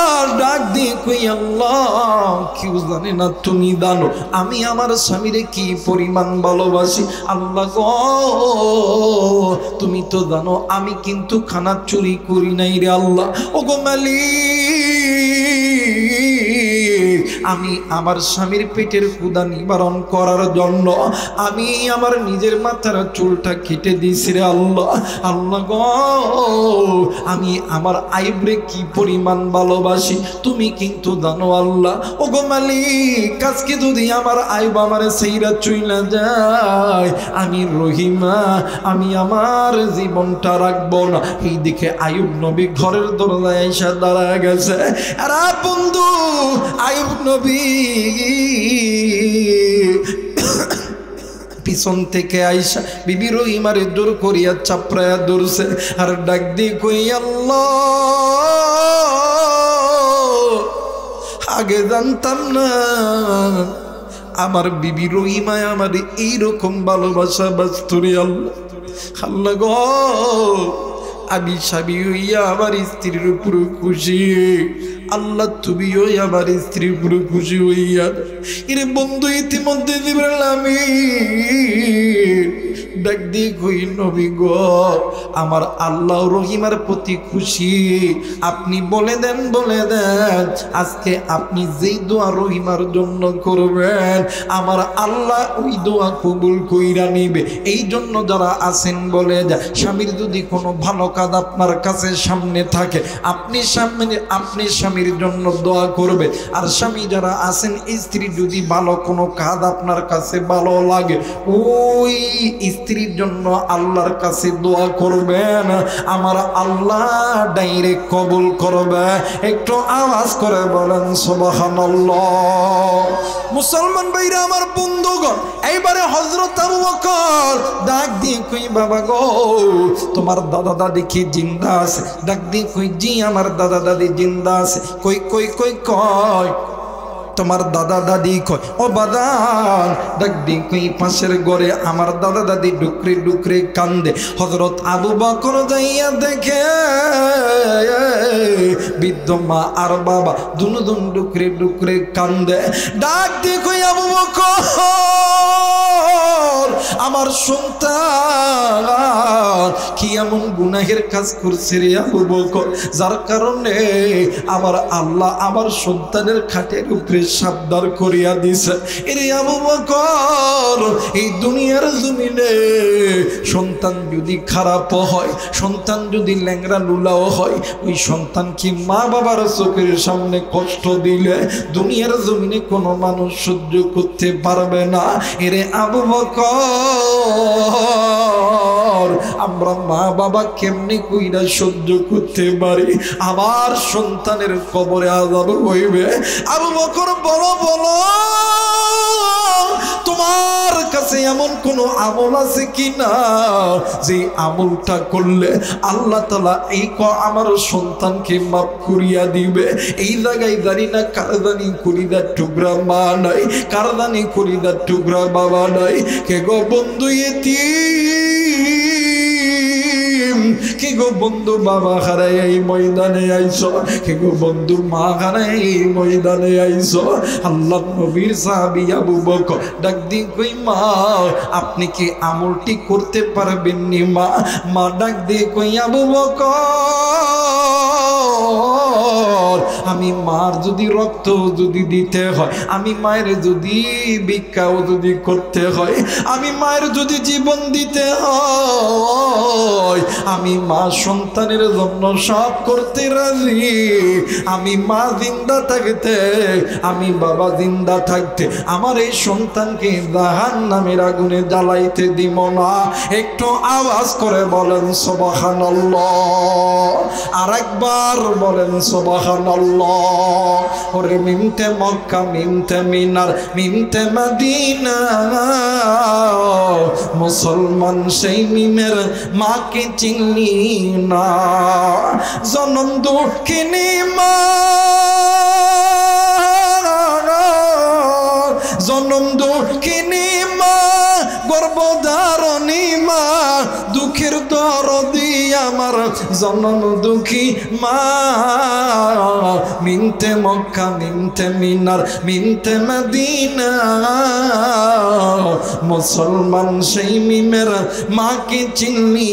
Speaker 1: ডাক দিয়ে কই আল্লাহ কেউ জানে না তুমি জানো আমি আমার স্বামীরে কি পরিমাণ ভালোবাসি। আল্লাহ গো তুমি তো জানো আমি কিন্তু খানা চুরি করি নাই রে আল্লাহ। ও গো মালিক আমি আমার স্বামীর পেটের ক্ষুধা নিবারণ করার জন্য আমি আমার নিজের মাথার চুলটা কেটে দিয়েছি রে আল্লাহ। আল্লাহ গো আমি আমার আইবরে কি পরিমাণ ভালোবাসি তুমি কিন্তু জানো আল্লাহ। ও গো মালিক আজকে যদি আমার আইব আমারে সেইরা চুইলা যায় আমি রহিমা আমি আমার জীবনটা রাখবো না। এই দিকে আইব নবী ঘরের দরজায় এসে দাঁড়ায় গেছে। আর বন্ধু আইব নবী পিছন থেকে আইসা বিবি রহিমারে জোর করিয়া চাপড়ায়া ধরছে আর ডাক দিয়ে কই আল্লাহ আগে জানতাম না আমার বিবি রহিমায় আমার এইরকম ভালোবাসা বাস্তরে আল্লাহ। আল্লাহ গো আমি স্বামী হইয়া আমার স্ত্রীর উপর খুশি, আল্লাহ তুমিও আমার স্ত্রীর উপর খুশি হইয়া। এর বন্ধু ইতিমধ্যে জিবরাইল আমিন ডাক দিয়ে কই নবী গো আমার আল্লাহ রহিমার প্রতি খুশি, আপনি বলে দেন আজকে আপনি যেই দোয়া রহিমার জন্য করবেন আমার আল্লাহ ওই দোয়া কবুল কইরা নিবে। এই জন্য যারা আছেন বলে যায় স্বামীর যদি কোনো ভালো কাজ আপনার কাছে সামনে থাকে আপনি স্বামীর জন্য দোয়া করবে। আর স্বামী যারা আছেন স্ত্রী যদি ভালো কোনো কাজ আপনার কাছে ভালো লাগে ওই স্ত্রীর জন্য আল্লাহর কাছে দোয়া করবেন, আমার আল্লাহ ডাইরেক্ট কবুল করবে। একটু আওয়াজ করে বলেন সুবহানাল্লাহ। মুসলমান ভাইরা আমার বন্ধুগণ এইবারে হযরত আবু বকর ডাক দিয়ে কই বাবা গো তোমার দাদা দাদি কি জিন্দা আছে? ডাক দিয়ে কই জি আমার দাদা দাদি জিন্দা আছে। কই কই কই কই তোমার দাদা দাদি কই? ও বাদান ডাক দিয়ে কই পাশের ঘরে আমার দাদা দাদি ডুকরে ডুকরে কান্দে। হযরত আবু বকর যাইয়া দেখে বৃদ্ধ মা আর বাবা দুনুদুন ডুকরে ডুকরে কান্দে। ডাক দিয়ে কই আবু বকর আমার সন্তান কি এমন গুনাহের কাজ করছে রে আবু বকর যার কারণে আমার আল্লাহ আমার সন্তানের খাটের উপরে সাবধান করিয়া দিছে। এরে আবু বকর এই দুনিয়ার জমিনে সন্তান যদি খারাপ হয় সন্তান যদি ল্যাংড়া লুলাও হয় ওই সন্তান কি মা বাবার চোখের সামনে কষ্ট দিলে দুনিয়ার জমিনে কোনো মানুষ সহ্য করতে পারবে না। এরে আবু বকর আমরা মা বাবা কেমনি কইরা সহ্য করতে পারি? আমার সন্তানের কবরে আযাব হইবে। আবু বকর বলো বলো তোমার কাছে এমন কোন আমল আছে কিনা যে আমলটা করলে আল্লাহ তাআলা এই আমার সন্তানকে মাফ করিয়া দিবে? এই জায়গায় জানি না কারদানি কলিদার টুকরা মা নাই, কারদানি কলিদার টুকরা বাবা নাই। কে গো বন্ধু এতিম, কে গো বন্ধু বাবা হারাই এই ময়দানে আইছ, কে গো বন্ধু মা হারাই এই ময়দানে আইছ। আল্লাহ নবীর সাহাবী আবু বকর ডাক দি কই মা আপনি কি আমলটি করতে পারবেন নি? মা ডাক দি কই আবু বকর আমি মার যদি রক্ত যদি দিতে হয়, আমি মায়ের যদি ভিক্ষাও যদি করতে হয়, আমি মায়ের যদি জীবন দিতে হয়, আমি মা সন্তানের জন্য সব করতে রাজি। আমি মা জিন্দা থাকতে, আমি বাবা জিন্দা থাকতে আমার এই সন্তানকে জাহান্নামের আগুনে জ্বালাইতে দিব না। একটু আওয়াজ করে বলেন সুবহানাল্লাহ। আরেকবার বলেন সুবহানাল্লাহ। ওরে মিমতে মক্কা, মিমতে মিনার, মিমতে মদিনা, মুসলমান সেই মিমের মাকে চিনলি না। জনম দুঃখিনী মা, জনম দুঃখিনী মা, গর্ভধারণী মা, দুঃখের দরদি আমার জনম দুঃখী মা। মিনতে মক্কা, মিনতে মিনার, মিনতে মদিনা, মুসলমান সেই মিমের মাকে চিনলি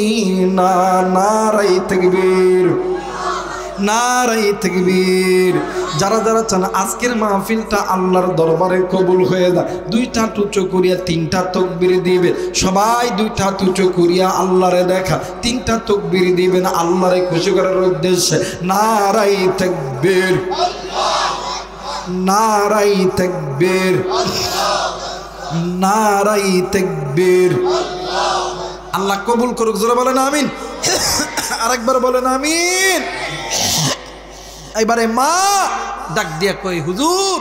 Speaker 1: না। নারায়ে তাকবীর, নারায়ে তাকবীর। যারা যারা চান আজকের মাহফিলটা আল্লাহর দরবারে কবুল হয়ে যায়, দুইটা তুচো করিয়া তিনটা তাকবীর দিবে। সবাই দুইটা তুচো করিয়া আল্লাহরে দেখা, তিনটা তাকবীর দিবেন আল্লাহরে খুশি করার উদ্দেশ্যে। নারায়ে তাকবীর, নারায়ে তাকবীর, নারায়ে তাকবীর। আল্লাহ কবুল করুক। জোরে বলেন আমিন। আরেকবার বলেন আমিন। এবারে মা ডাক দিয়া কই, হুজুর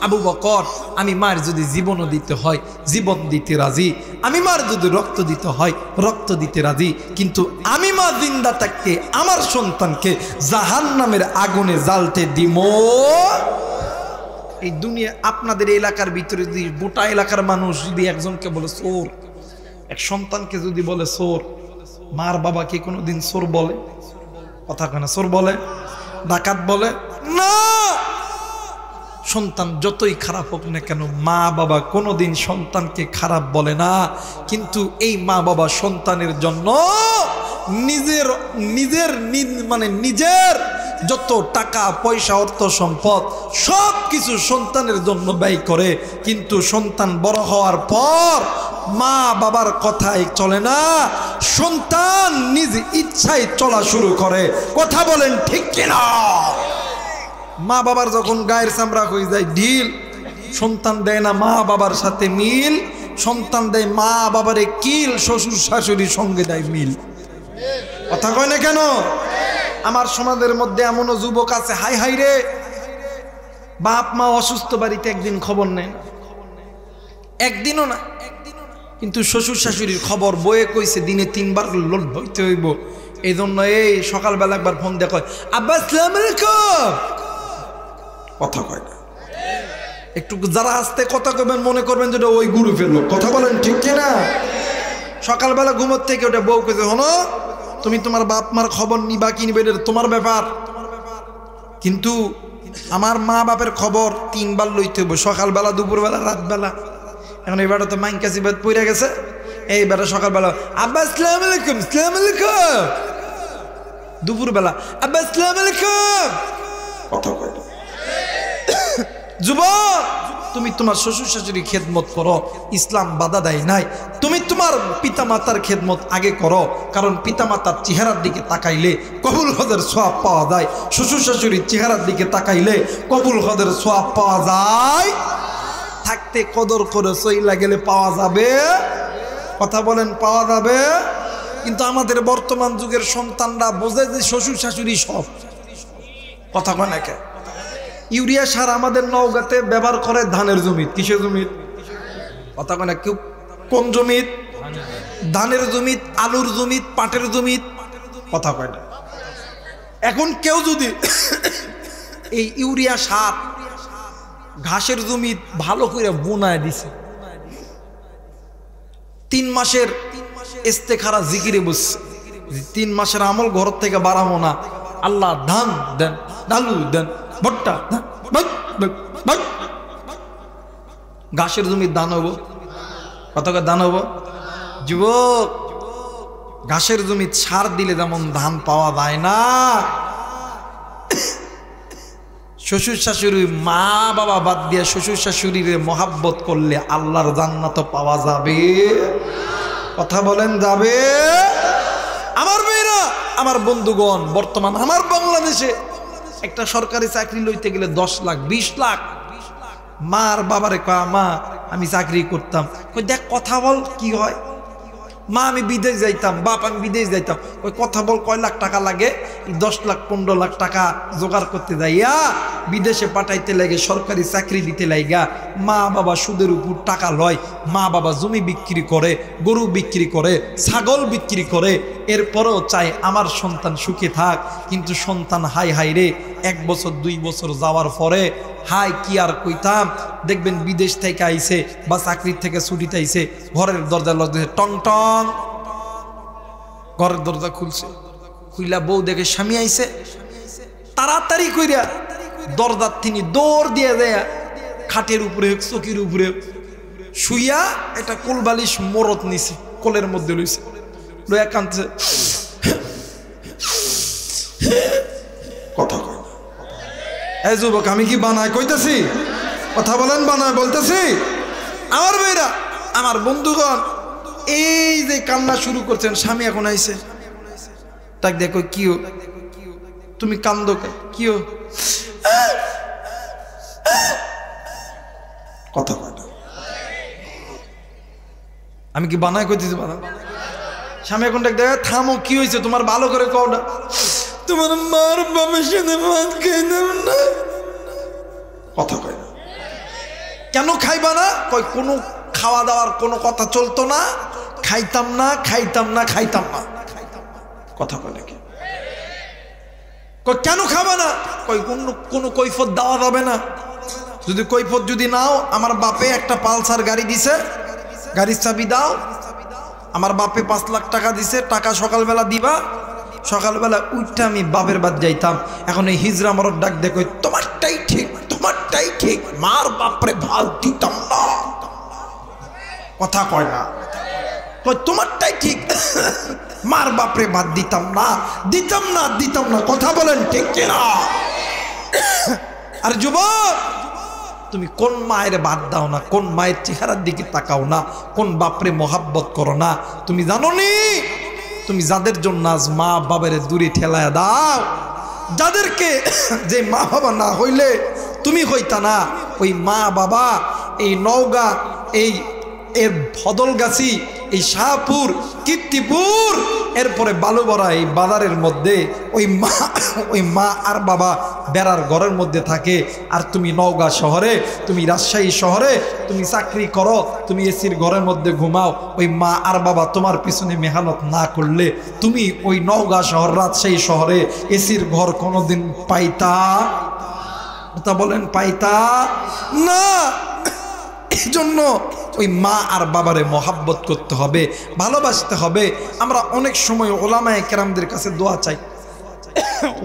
Speaker 1: আবু বকর, আমি মার যদি জীবনও দিতে হয় জীবন দিতে রাজি, আমি মার যদি রক্ত দিতে হয় রক্ত দিতে রাজি, কিন্তু আমি মা জিন্দা থাকতে আমার সন্তানকে জাহান্নামের আগুনে জ্বালতে দিব। এই দুনিয়া আপনাদের এলাকার ভিতরে যদি গোটা এলাকার মানুষ যদি একজনকে বলে চোর, এক সন্তানকে যদি বলে চোর, মার বাবাকে কোনোদিন চোর বলে? কথা কেন চোর বলে? ডাকাত বলে না। সন্তান যতই খারাপ হোক না কেন মা বাবা কোনোদিন সন্তানকে খারাপ বলে না। কিন্তু এই মা বাবা সন্তানের জন্য নিজের নিজের মানে নিজের যত টাকা পয়সা অর্থ সম্পদ সব কিছু সন্তানের জন্য ব্যয় করে, কিন্তু সন্তান বড় হওয়ার পর মা বাবার কথাই চলে না, সন্তান নিজ ইচ্ছায় চলা শুরু করে। কথা বলেন ঠিক কিনা? মা বাবার যখন গায়ের চামড়া হয়ে যায় ঢিল, সন্তান দেয় না মা বাবার সাথে মিল, সন্তান দেয় মা বাবারে কিল, শ্বশুর শাশুড়ির সঙ্গে দেয় মিল। কথা কয় না কেন? আমার সমাজের মধ্যে এমনও যুবক আছে, হাই হাই রে, বাপ মা অসুস্থ, বাড়িতে একদিন খবর নেয় না, একদিনও না, কিন্তু শ্বশুর শাশুড়ির খবর বয়ে কইছে দিনে 3 বার লোড হইতে হইব। এই জন্য এই সকালবেলা একবার ফোন দিয়ে কয়, আব্বা আসসালামু আলাইকুম। কথা কয় না। একটু যারা আসতে কথা কবেন মনে করবেন যেটা ওই গুরু ফেললো। কথা বলেন ঠিক কিনা? সকালবেলা ঘুমোর থেকে ওটা বউ কেছে, হনো তুমি তোমার বাপ মার খবর নিবা কি নিবে এটা তোমার ব্যাপার, কিন্তু আমার মা বাপের খবর 3 বার লইতে হইব, সকালবেলা, দুপুরবেলা, রাতবেলা। এখন এবারে তো মাইন কাছে বাদ পড়ে গেছে, এইবারে সকালবেলা আব্বা আসসালামু আলাইকুম, আসসালামু আলাইকুম, দুপুরবেলা আব্বা আসসালামু আলাইকুম। কথা কয় না। যুবক, তুমি তোমার শ্বশুর শাশুড়ি খেদমত করো, ইসলাম বাধা দেয় নাই। তুমি তোমার পিতা মাতার খেদমত আগে করো, কারণ পিতা মাতার চেহারার দিকে তাকাইলে কবুল হজের সওয়াব পাওয়া যায়, শ্বশুর শাশুড়ির চেহারার দিকে তাকাইলে কবুল হজের সওয়াব পাওয়া যায়। থাকতে কদর করে চইলা গেলে পাওয়া যাবে। কথা বলেন পাওয়া যাবে। কিন্তু আমাদের বর্তমান যুগের সন্তানরা বোঝে যে শ্বশুর শাশুড়ি সব। কথা কয় না কে? ইউরিয়া সার আমাদের নওগাঁতে ব্যবহার করে ধানের জমিত। কিসের জমিত? কথা কয় না কেউ? কোন জমিত? ধানের জমিত, আলুর জমিত, পাটের জমিত। কথা কয় না। এখন কেউ যদি এই ইউরিয়া সার ঘাসের জমিত ভালো করে বুনায় দিছে, 3 মাসের ইস্তেখারা জিকিরে বসছে, 3 মাসের আমল ঘর থেকে বাড়াবো না, আল্লাহ ধান দেন, ডালু দেন, ভুট্টা দেন, ঘাসের জমির দান হবো। কত দান হবো? যুবক, ঘাসের জমি সার দিলে যেমন ধান পাওয়া যায় না, শ্বশুর শাশুড়ি মা বাবা বাদ দিয়ে শ্বশুর শাশুড়ির মহাব্বত করলে আল্লাহর জান্নাত পাওয়া যাবে? কথা বলেন যাবে? আমার মেয়েরা, আমার বন্ধুগণ, বর্তমান আমার বাংলাদেশে একটা সরকারি চাকরি লইতে গেলে 10 লাখ 20 লাখ। মার বাবারে কয় মা আমি চাকরি করতাম, কই দেখ কথা বল কি হয়। মা আমি বিদেশ যাইতাম, বাপ আমি বিদেশ যাইতাম, ওই কথা বল কয় লাখ টাকা লাগে। 10 লাখ 15 লাখ টাকা জোগাড় করতে যাইয়া বিদেশে পাঠাইতে লাগে, সরকারি চাকরি দিতে লাগা মা বাবা সুদের উপর টাকা লয়। মা বাবা জমি বিক্রি করে, গরু বিক্রি করে, ছাগল বিক্রি করে, এরপরেও চায় আমার সন্তান সুখে থাক। কিন্তু সন্তান হাই হাই রে 1 বছর 2 বছর যাওয়ার পরে হাই কি আর কইতাম, দেখবেন বিদেশ থেকে আইছে বা চাকরির থেকে ছুটিতে আইছে, ঘরের দরজা লজ্জা টং টং, ঘরের দরজা খুলছে, খুইলা বউ দেখে স্বামী আইছে, তাড়াতাড়ি কইরা দরজার তিনি দৌড় দিয়ে দেয়া খাটের উপরে চকির উপরে শুইয়া একটা কোলবালিশ মরত নিছে, কোলের মধ্যে লইছে, লইয়া কাঁদছে, কথা কয় না। এই যুবক আমি কি বানায় কইতেছি? কথা বলেন বানায় বলতেছি? আমার মেয়েরা, আমার বন্ধুগণ, এই যে কান্না শুরু করছেন, স্বামী এখন আইছে, তাক দেখো কিও তুমি কান্দো কিও, কথা কয় না। আমি কি বানায় কইতেছি? বানা স্বামী এখন ডাক দেখে থামো, কি হয়েছে তোমার, ভালো করে কও না। তোমার মার বাবার সাথে ভাত খাইতাম না। কথা কয় না। কেন খাইবা না? কয় কোনো খাওয়া দাওয়ার কোনো কথা চলতো না, খাইতাম না খাইতাম না খাইতাম না। কথা কয় নাকি? কয় কেন খাবা না? কয় কোনো কৈফত দেওয়া যাবে না। যদি কৈফত যদি নাও, আমার বাপে একটা পালসার গাড়ি দিছে, গাড়ির চাবি দাও। আমার বাপে 5 লাখ টাকা দিছে, টাকা সকালবেলা দিবা, সকালবেলা উঠতে আমি বাপের বাদ যাইতাম। এখন এই হিজরা মরদ ডাক দেখো তোমারটাই ঠিক, তোমারটাই ঠিক, মার বাপরে ভাত দিতাম না। কথা কয় না। কয় তোমারটাই ঠিক, মার বাপরে ভাত দিতাম না, দিতাম না, দিতাম না। কথা বলেন ঠিক কিনা? আর যুবক, তুমি কোন মায়ের ভাত দাও না, কোন মায়ের চেহারার দিকে তাকাও না, কোন বাপরে মহাব্বত করো না, তুমি জানো নি? তুমি যাদের জন্য আজ মা বাবার দূরে ঠেলায় দাও, যাদেরকে যে মা বাবা না হইলে তুমি হইতা না, ওই মা বাবা এই নওগাঁ, এই এর বদলগাছি, এই শাহপুর, কীর্তিপুর, এরপরে বালুবরা, এই বাজারের মধ্যে ওই মা আর বাবা বেড়ার ঘরের মধ্যে থাকে। আর তুমি নওগাঁ শহরে, তুমি রাজশাহী শহরে তুমি চাকরি করো, তুমি এসির ঘরের মধ্যে ঘুমাও। ওই মা আর বাবা তোমার পিছনে মেহনত না করলে তুমি ওই নওগাঁ শহর, রাজশাহী শহরে এসির ঘর কোনোদিন পাইতা? তা বলেন পাইতা না। এই জন্য ওই মা আর বাবারে মহাব্বত করতে হবে, ভালোবাসতে হবে। আমরা অনেক সময় ওলামায়ে কেরামদের কাছে দোয়া চাই,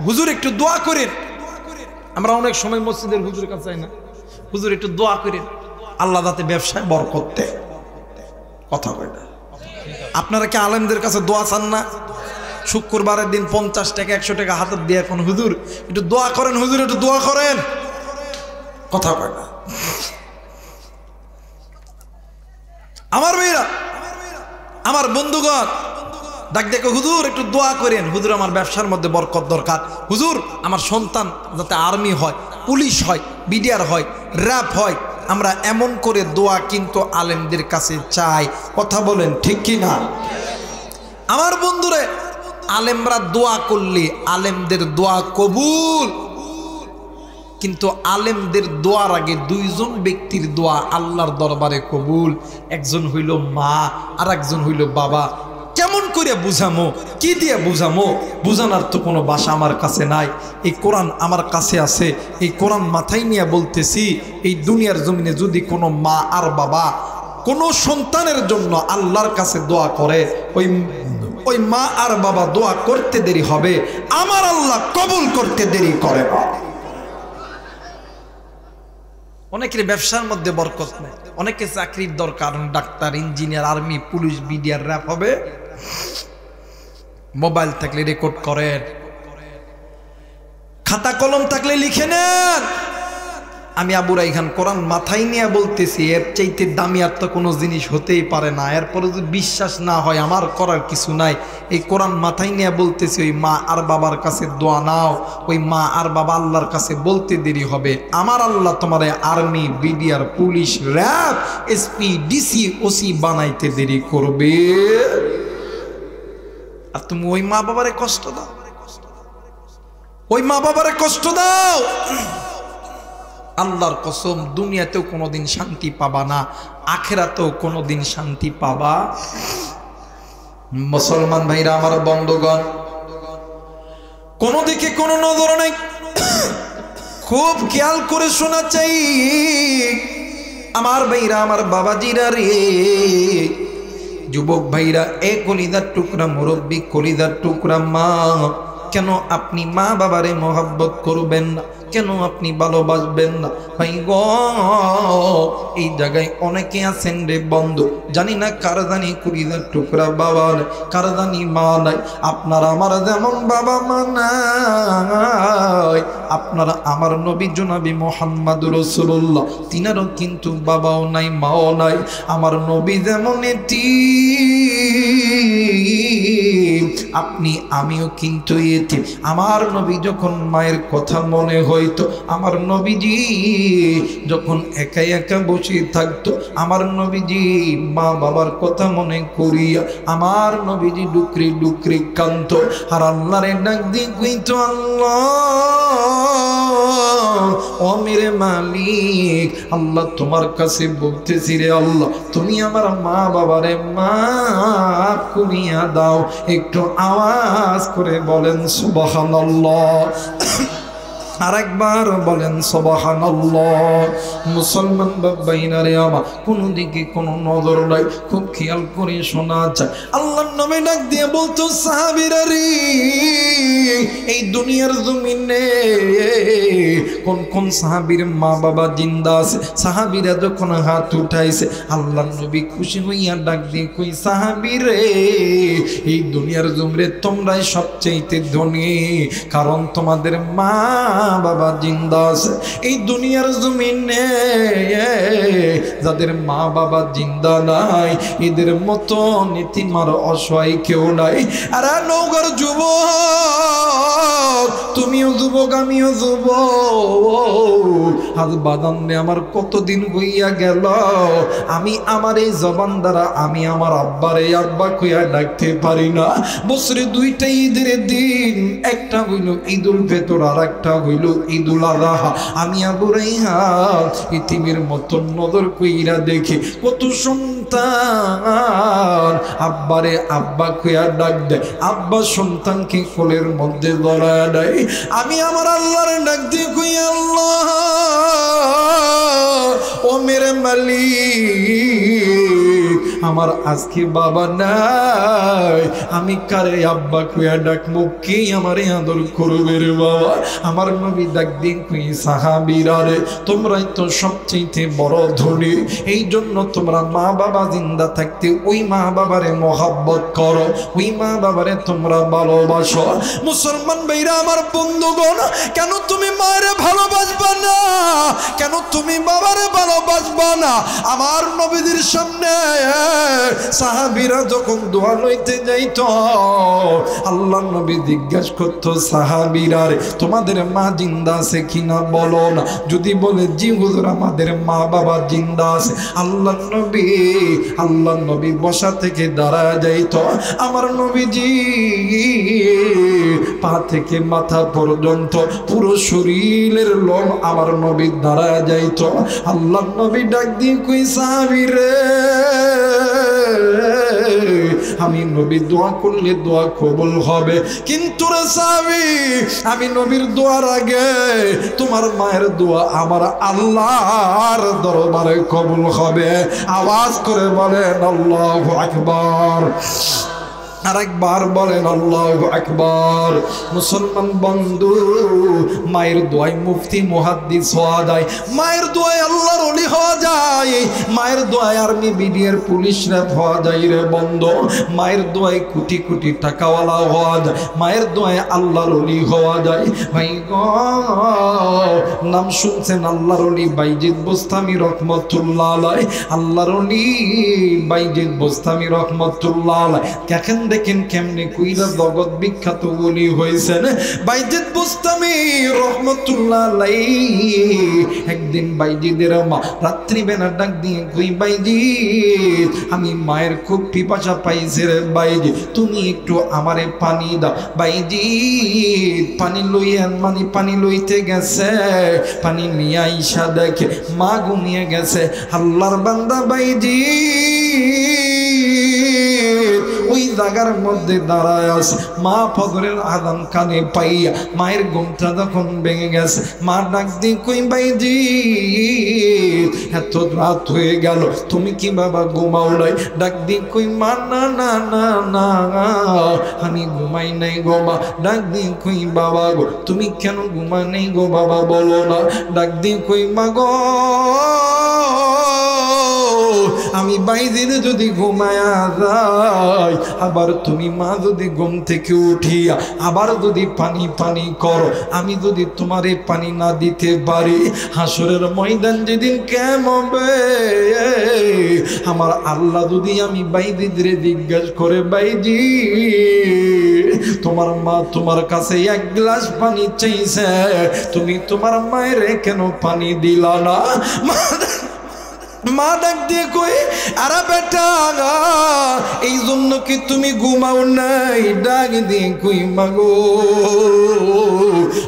Speaker 1: হুজুর একটু দোয়া করেন। আমরা অনেক সময় মসজিদের হুজুরের কাছে চাই না, হুজুর একটু দোয়া করেন, আল্লাহ যাতে ব্যবসায় বরকত দেয়। কথা কয় না। আপনারা কি আলেমদের কাছে দোয়া চান না? শুক্রবারের দিন 50 টাকা 100 টাকা হাতে দিয়ে এখন হুজুর একটু দোয়া করেন, হুজুর একটু দোয়া করেন। কথা কয় না। আমার মেয়েরা, আমার বন্ধুগণ, ডাক দেখো হুজুর একটু দোয়া করেন, হুজুর আমার ব্যবসার মধ্যে বরকত দরকার, হুজুর আমার সন্তান যাতে আর্মি হয়, পুলিশ হয়, বিডিআর হয়, র্যাব হয়। আমরা এমন করে দোয়া কিন্তু আলেমদের কাছে চাই। কথা বলেন ঠিক কি না? আমার বন্ধুরে, আলেমরা দোয়া করলে আলেমদের দোয়া কবুল, কিন্তু আলেমদের দোয়ার আগে 2 জন ব্যক্তির দোয়া আল্লাহর দরবারে কবুল। একজন হইল মা, আর একজন হইল বাবা। কেমন করে বুঝামো, কি দিয়ে বুঝামো? বুঝানোর তো কোনো ভাষা আমার কাছে নাই। এই কোরআন আমার কাছে আছে, এই কোরআন মাথায় নিয়ে বলতেছি, এই দুনিয়ার জমিনে যদি কোনো মা আর বাবা কোনো সন্তানের জন্য আল্লাহর কাছে দোয়া করে, ওই মা আর বাবা দোয়া করতে দেরি হবে, আমার আল্লাহ কবুল করতে দেরি করে না। অনেকের ব্যবসার মধ্যে বরকত নেই, অনেকে চাকরির দরকার, doctor, engineer, army, police, BDR, RAB হবে। মোবাইল থাকলে রেকর্ড করেন, খাতা কলম থাকলে লিখে নেন। আমি আবু রাইহান কোরআন মাথায় নিয়ে বলতেছি, এর চাইতে দামি আর তো কোনো জিনিস হতেই পারে না। এরপরে যদি বিশ্বাস না হয় আমার করার কিছু নাই। এই কোরআন মাথায় নিয়ে বলতেছি, ওই মা আর বাবার কাছে দোয়া নাও। ওই মা আর বাবা আল্লাহর কাছে বলতে দেরি হবে, আমার আল্লাহ তোমার army, BDR, police, RAB, SP, DC, OC বানাইতে দেরি করবে। আর তুমি ওই মা বাবারে কষ্ট দাও, ওই মা বাবারে কষ্ট দাও। আল্লাহর কসম, দুনিয়াতেও কোনোদিন শান্তি পাবা না, আখেরাতেও কোনোদিন শান্তি পাবা। মুসলমান ভাইরা আমার, বন্ধুগণ, কোনো দিকে কোনো নজর নেই, খুব খেয়াল করে শোনা চাই আমার ভাইরা, আমার বাবাজিরা রে, যুবক ভাইরা, এ কলিদার টুকরা মুরব্বী, কলিদার টুকরা মা, কেন আপনি মা বাবারে মোহাব্বত করবেন না? কেন আপনি ভালোবাসবেন না? ভাই গো, এই জায়গায় অনেকে আছেন রে বন্ধু, জানি না কার জানি কলিজার টুকরা বাবা নাই, কার জানি মা নাই। আপনারা আমার যেমন বাবা মা নাই, আপনারা আমার নবী জনাবি মুহাম্মদ রাসূলুল্লাহ, তিনারও কিন্তু বাবাও নাই, মাও নাই। আমার নবী যেমন এতিম, আপনি আমিও কিন্তু এতিম। আমার নবী যখন মায়ের কথা মনে হইতো, আমার নবীজি যখন একা একা বসে থাকতো, আমার নবীজি মা বাবার কথা মনে করিয়া আমার নবীজি ডুকরি ডুকরি কাঁদতো। আর আল্লাহরে ডাক দিয়ে কইতো, আল্লাহ ও মেরে মালিক, আল্লাহ তোমার কাছে বলতেছি রে আল্লাহ, তুমি আমার মা বাবারে মাফ করিয়া দাও। একটু আওয়াজ করে বলেন সুবহানাল্লাহ, আরেকবার বলেন সুবহানাল্লাহ। মুসলমান ভাইরা আমার, কোন দিকে কোনো নজর নাই, খুব খেয়াল করে শোনা যায়। আল্লাহর নামে ডাক দিয়ে বলতো, সাহাবীরা রে, এই দুনিয়ার জমিনে কোন কোন সাহাবীর মা বাবা জিন্দা আছে? সাহাবীরা যখন হাত উঠাইছে, আল্লাহর নবী খুশি হইয়া ডাক দিয়ে কই, সাহাবীরে, এই দুনিয়ার জমিনে তোমরাই সবচেয়ে ধনী, কারণ তোমাদের মা বাবা জিন্দা আছে। এই দুনিয়ার জমিনে যাদের মা বাবা জিন্দা নাই, এদের মতো নীতিমার অসহায় কেউ নাই। আরে নৌকার যুবক, তুমিও যুবক, আমিও যুবক। আজ বাদান্নে আমার কতদিন হইয়া গেল, আমি আমার এই জবান দ্বারা আমি আমার আব্বারে আব্বা কইয়া ডাকতে পারি না। বছরে দুইটা ঈদের দিন, একটা হইল ঈদুল ফিতর, আর একটা হইল ঈদুল আযহা। আমি আবু রাইহান ইতিমের মতন নজর কইরা দেখি কত সন্তান আব্বারে আব্বা কইয়া ডাক দেয়, আব্বা সন্তানকে কোলের মধ্যে ধরায় দেয়। আমি আমার আল্লাহর ডাক দিয়ে কই, আল্লাহ ও মেরে মালিক, আমার আজকে বাবা নাই, আমি কারে আব্বা কইয়া ডাকবো? কে আমারে আদর করবে রে বাবা? আমার নবী ডাক দিন কই, সাহাবীরা রে, তোমরাই তো সবচেয়ে বড় ধনী, এই জন্য তোমরা মা বাবা জিন্দা থাকতে ওই মা বাবারে মোহাব্বত করো, ওই মা বাবারে তোমরা ভালোবাসো। মুসলমান ভাইরা আমার, বন্ধুগণ, কেন তুমি মায়েরে ভালোবাসবা না? কেন তুমি বাবারে ভালোবাসবা না? আমার নবীদের সামনে সাহাবীরা যখন দোয়া লইতে যাইতো, আল্লাহ নবী জিজ্ঞাসা করতো, সাহাবীরা রে, তোমাদের মা জিন্দা আছে কিনা বলো না। যদি বলে জি হুজুর, আমাদের মা বাবা জিন্দা আছে, আল্লাহ নবী বসা থেকে দাঁড়ায় যাইতো। আমার নবীজি পা থেকে মাথা পর্যন্ত পুরো শরীরের লোম আমার নবী দাঁড়ায় যাইতো। আল্লাহ নবী ডাক দিয়ে কই, সাহাবীরে, আমি নবী দোয়া করলে দোয়া কবুল হবে, কিন্তু রে সাহাবী, আমি নবীর দোয়ার আগে তোমার মায়ের দোয়া আমার আল্লাহর দরবারে কবুল হবে। আওয়াজ করে বলেন আল্লাহু আকবার। আরেকবার বলেন আল্লাহু আকবার। মুসলমান বন্ধু, মায়ের দোয়ায় মুফতি মুহাদ্দিস হওয়া যায়, মায়ের দোয়ায় আল্লাহর ওলি হওয়া যায়, মায়ের দোয়ায় আর্মি বিডিআর পুলিশরা হওয়া যায় রে বন্ধু, মায়ের দোয়ায় কোটি কোটি টাকাওয়ালা হওয়া যায়, মায়ের দোয়ায় আল্লাহর ওলি হওয়া যায়। ভাই গো, নাম শুনছেন আল্লাহর ওলি বাইজিদ বোস্তামি রহমতুল্লাহ আলাইহি, আল্লাহর ওলি বাইজিদ বোস্তামি রহমতুল্লাহ আলাইহি। দেখেন কেমনে কইরা জগৎ বিখ্যাত ওলি হয়েছেন বাইজিদ বোস্তামি রহমতুল্লাহ আলাইহি। একদিন বাইজিদের মা রাত্রি বেলা ডাক দিয়ে কই, বাইজিদ আমি মায়ের খুব পিপাসা পাইছে রে বাইজি, তুমি একটু আমারে পানি দাও। বাইজিদ পানি লইয়েন, মানে পানি লইতে গেছে, পানি নিয়ে আইসা দেখে মা ঘুমিয়ে গেছে। আল্লাহর বান্দা বাইজিদ ওই জায়গার মধ্যে দাঁড়ায় আছে, মা ফজরের আযান কানে পাইয়া মায়ের ঘুমটা যখন ভেঙে গেছে, মা ডাক দিয়ে কই, বাইজিদ এত রাত হয়ে গেল তুমি কি বাবা ঘুমাও নাই? ডাক দিয়ে কই, মা না না না না আমি ঘুমাই নাই গো মা। ডাক দিয়ে কই, বাবা গো তুমি কেন ঘুমা নেই গো বাবা বলো না? ডাক দিয়ে কই, মা গো আমি বাইজিদ যদি ঘুমায়া যাই, আবার তুমি মা যদি ঘুম থেকে উঠিয়া আবার যদি পানি পানি করো, আমি যদি তোমারে পানি না দিতে পারি, হাসরের ময়দান যেদিন কেমন হবে, আমার আল্লাহ যদি আমি বাইজিদরে জিজ্ঞাসা করে, বাইজি তোমার মা তোমার কাছে এক গ্লাস পানি চাইছে, তুমি তোমার মায়ের কেন পানি দিলা না? মা ডাক দিয়ে কই, আরে বেটা এই জন্য কি তুমি ঘুমাও নাই? ডাক দিয়ে কই, মাগো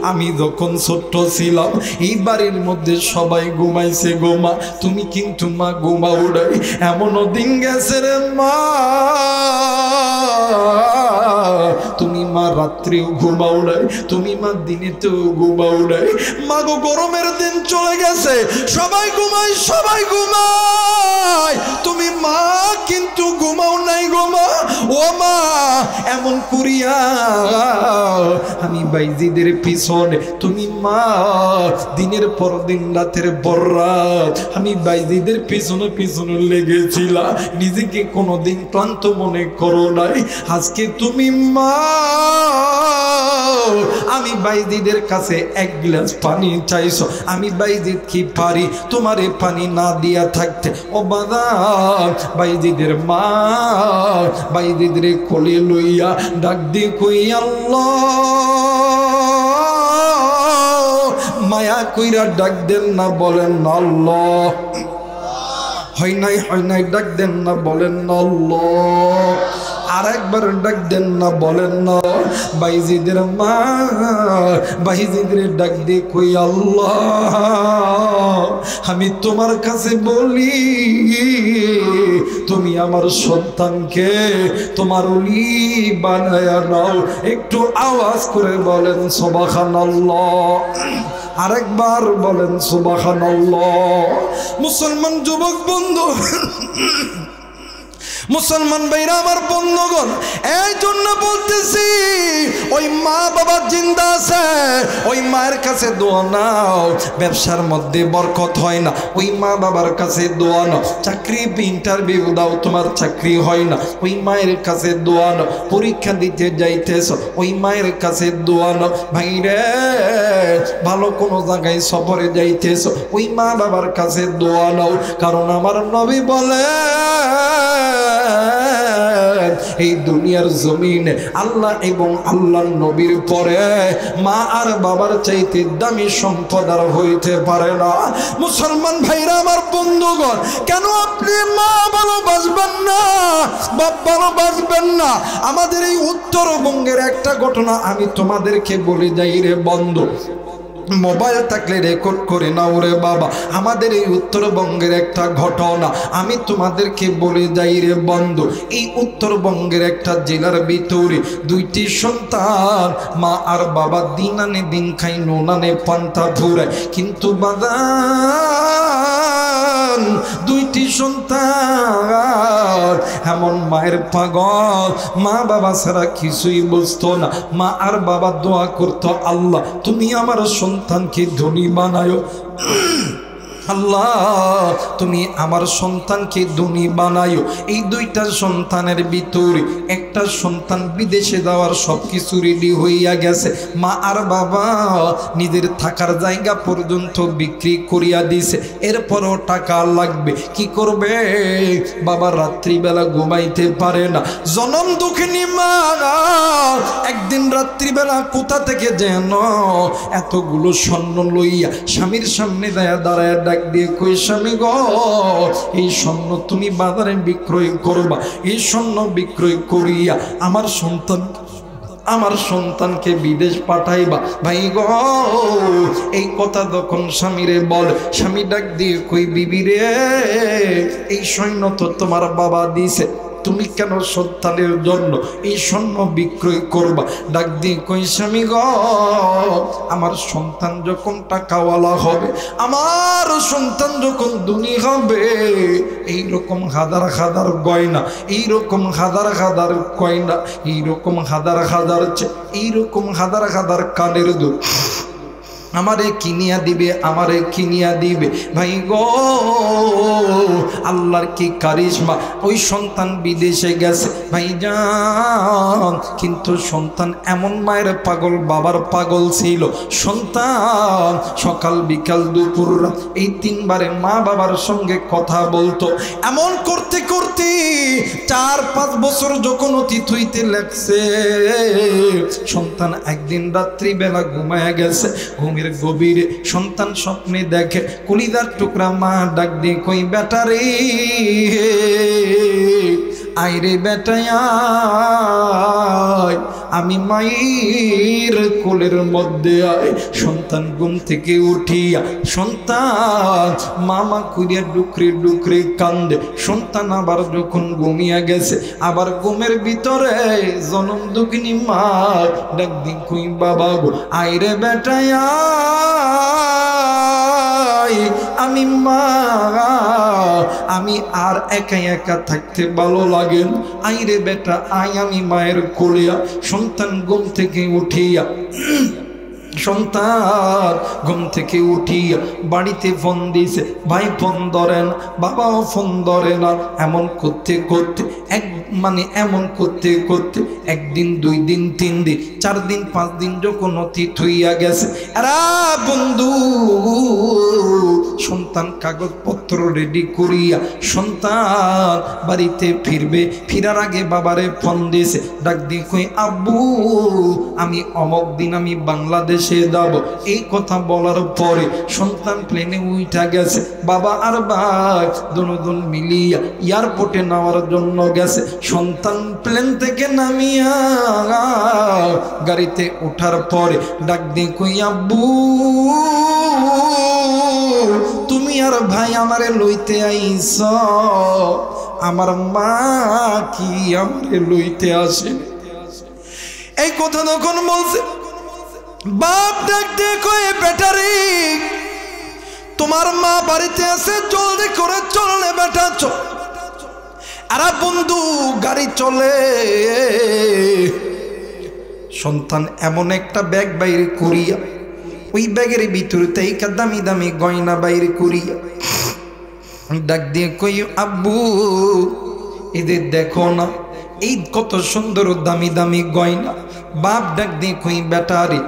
Speaker 1: আমি যখন ছোট্ট ছিলাম এই বাড়ির মধ্যে সবাই ঘুমাইছে গো মা, তুমি কিন্তু মা ঘুমাও নাই। এমনও দিন গেছে রে মা, তুমি মা রাত্রেও ঘুমাও নাই, তুমি মা দিনেতেও ঘুমাও নাই। মাগো গরমের দিন চলে গেছে, সবাই ঘুমায় সবাই ঘুমায়, তুমি মা কিন্তু ঘুমাও নাই গো মা। ও মা এমন করিয়া আমি বাইজিদের পিছনে, তুমি মা দিনের পর দিন রাতের পর রাত আমি বাইজিদের পিছনে পিছনে লেগেছিলা, নিজেকে কোনোদিন ক্লান্ত মনে করো নাই। আজকে তুমি মা আমি বাইজিদের কাছে এক গ্লাস পানি চাইছো, আমি বাইজিদ কি পারি তোমারে পানি না দিয়া থাকতে? ও বাদাম বাইজিদের মা বাইজিদের কোলে লইয়া ডাক দিয়ে কই, আল্লাহ মায়া কইরা ডাক দেন না, বলেন আল্লাহ। হয় নাই ডাক দেন না, বলেন আল্লাহ। আরেকবার ডাক দেন না, বলেন না। বাইজিদের মা বাইজিদের ডাক দিয়ে কই, আল্লাহ আমি তোমার কাছে বলি, তুমি আমার সন্তানকে তোমার ওলি বানায়া নাও। একটু আওয়াজ করে বলেন সুবহানাল্লাহ, আরেকবার বলেন সুবহানাল্লাহ। মুসলমান যুবক বন্ধু, মুসলমান ভাইরা আমার বন্ধুগণ, এই জন্য বলতেছি ওই মা বাবা জিন্দা আছে, ওই মায়ের কাছে দোয়া নাও। ব্যবসার মধ্যে বরকত হয় না, ওই মা বাবার কাছে দোয়া নাও। চাকরি ইন্টারভিউ দাও, তোমার চাকরি হয় না, ওই মায়ের কাছে দোয়া নাও। পরীক্ষা দিতে যাইতেছ, ওই মায়ের কাছে দোয়া নাও। ভাইরে ভালো কোনো জায়গায় সফরে যাইতেছ, ওই মা বাবার কাছে দোয়া নাও। কারণ আমার নবী বলে এই দুনিয়ার জমিনে আল্লাহ এবং আল্লাহর নবীর পরে মা আর বাবার চাইতে দামি সম্পদ আর হইতে পারে না। মুসলমান ভাইরা আমার বন্ধুগণ, কেন আপনি মা ভালোবাসবেন না, বাপ ভালোবাসবেন না? আমাদের এই উত্তরবঙ্গের একটা ঘটনা আমি তোমাদেরকে বলে যাই রে বন্ধু, মোবাইল থাকলে রেকর্ড করে নাও রে বাবা। আমাদের এই উত্তরবঙ্গের একটা ঘটনা আমি তোমাদেরকে বলে যাই রে বন্ধু। এই উত্তরবঙ্গের একটা জেলার ভিতরে দুইটি সন্তান, মা আর বাবা দিন আনে দিন খাই, নুন আনে পান্তা ফুরায়, কিন্তু বাদান দুইটি সন্তান এমন মায়ের পাগল, মা বাবা ছাড়া কিছুই বুঝতো না। মা আর বাবা দোয়া করতো, আল্লাহ তুমি আমার সন্তানকে ধনী বানায়ো, আল্লাহ তুমি আমার সন্তানকে ধনী বানায়ো। এই দুইটা সন্তানের ভিতরে একটা সন্তান বিদেশে যাওয়ার সব কিছু রেডি হইয়া গেছে। মা আর বাবা নিজের থাকার জায়গা পর্যন্ত বিক্রি করিয়া দিছে, এরপরও টাকা লাগবে। কি করবে? বাবা রাত্রিবেলা ঘুমাইতে পারে না। জনম দুঃখিনী মা একদিন রাত্রিবেলা কোথা থেকে যেন এতগুলো স্বর্ণ লইয়া স্বামীর সামনে দাঁড়ায় ডাক দিয়ে কই, স্বামী গো এই স্বর্ণ তুমি বাজারে বিক্রয় করবা, এই স্বর্ণ বিক্রয় করিয়া আমার সন্তানকে বিদেশ পাঠাইবা। ভাই গো এই কথা যখন স্বামীরে বল, স্বামী ডাক দিয়ে কই, বিবি রে এই সৈন্য তো তোমার বাবা দিছে, তুমি কেন সন্তানের জন্য এই স্বর্ণ বিক্রয় করবা? ডাক দিয়ে কই, স্বামী গো আমার সন্তান যখন টাকাওয়ালা হবে, আমার সন্তান যখন ধনী হবে, এইরকম হাজার হাজার গয়না, এইরকম হাজার হাজার গয়না, এইরকম হাজার হাজার এইরকম হাজার হাজার কানের দুল আমারে কিনিয়া দিবে, আমারে কিনিয়া দিবে। ভাই গো আল্লাহর কি কারিশমা, ওই সন্তান বিদেশে গেছে ভাইজান, কিন্তু সন্তান এমন মায়ের পাগল বাবার পাগল ছিল। সন্তান সকাল বিকাল দুপুর রাত এই তিনবারে মা বাবার সঙ্গে কথা বলতো। এমন করতে করতে 4-5 বছর যখন অতীত হইতে লাগছে, সন্তান একদিন রাত্রিবেলা ঘুমায়া গেছে। ঘুমের গভীরে সন্তান স্বপ্নে দেখে কলিজার টুকরা মা ডাক দিয়ে কই, বেটা রে আইরে বেটায় আমি মায়ের কোলের মধ্যে আয়। সন্তান ঘুম থেকে উঠিয়া সন্তান মামা করিয়া ডুকরে ডুকরে কান্দে। সন্তান আবার যখন ঘুমিয়া গেছে, আবার ঘুমের ভিতরে জনম দুঃখিনী মা ডাক দি কই, বাবা গো আইরে বেটায় আমি মা, আমি আর একা একা থাকতে ভালো লাগে, আইরে বেটা আয় আমি মায়ের কোলিয়া। সন্তান ঘুম থেকে উঠিয়া বাড়িতে ফোন দিয়েছে, ভাই ফোন ধরে না, বাবাও ফোন ধরে না। এমন করতে করতে এমন করতে করতে 1 দিন 2 দিন 3 দিন 4 দিন 5 দিন যখন অতীত হইয়া গেছে, এরা বন্ধু সন্তান কাগজপত্র রেডি করিয়া সন্তান বাড়িতে ফিরবে। ফিরার আগে বাবারে ফোন দিয়েছে, ডাক দিয়ে কই, আব্বু আমি অমুক দিন আমি বাংলাদেশে যাব। এই কথা বলার পরে সন্তান প্লেনে উঠা গেছে। বাবা আর ভাই দুজন মিলিয়া এয়ারপোর্টে নেওয়ার জন্য গেছে। সন্তান প্লেন থেকে নামিয়া গাড়িতে ওঠার পরে ডাক দিয়ে কই, আব্বু তুমি আর ভাই আমারে লইতে আইছ, আমার মা কি আমারে লইতে আসে? এই কথা তখন বলছে, বাপ ডাক দিয়ে কই, বেটারি তোমার মা বাড়িতে আছে, জলদি করে চলে বেটা চল। আর বন্ধু গাড়ি চলে। সন্তান এমন একটা ব্যাগ বাইরে করিয়া, ওই ব্যাগের ভিতরে থেকে দামি দামি গয়না বাইরে করিয়া ডাক দিয়ে কই, আব্বু এদের দেখো না, এই কত সুন্দর দামি দামি গয়না। বাপ ডাক দিয়ে কই, বেটা রে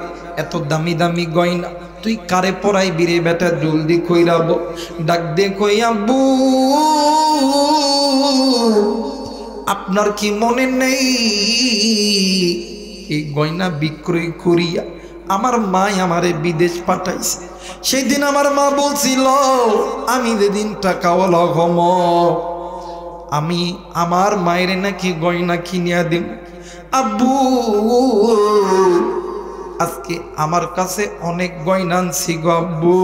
Speaker 1: এত দামি দামি গয়না তুই কারে পরাইবি রে বেটা, জলদি কইরাব। ডাক দিয়ে কই, আব্বু আপনার কি মনে নেই এই গয়না বিক্রয় করিয়া আমার মা আমারে বিদেশ পাঠাইছে? সেই দিন আমার মা বলছিল, আমি যেদিন টাকাওয়ালা হম আমি আমার মায়ের নাকি গয়না কিনিয়া দিব। আব্বু আজকে আমার কাছে অনেক গয়না আনছি গো আব্বু,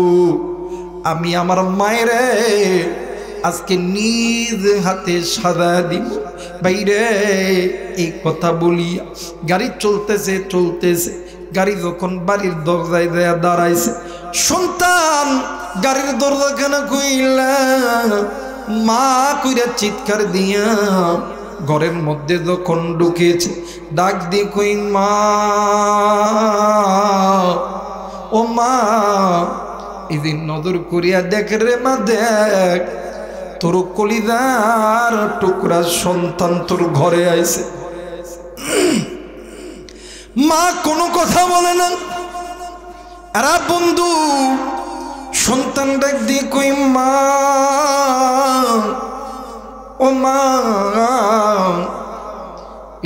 Speaker 1: আমি আমার মায়ের আজকে নিজ হাতে সাজা দিব। বাইরে এই কথা বলিয়া গাড়ি চলতেছে চলতেছে, গাড়ি যখন বাড়ির দরজায় যায় দাঁড়াইছে, সন্তান গাড়ির দরজা কেন কইলা মা কইরা চিৎকার দিয়া ঘরের মধ্যে যখন ঢুকেছে ডাক দিয়ে কই মা, ও মা, এদিন নজর করিয়া দেখ রে মা, দেখ তোর কলিজার টুকরা সন্তান তোর ঘরে আইছে। মা কোনো কথা বলে না। আরে বন্ধু, সন্তান ডাক দিয়ে কই মা, ও মা,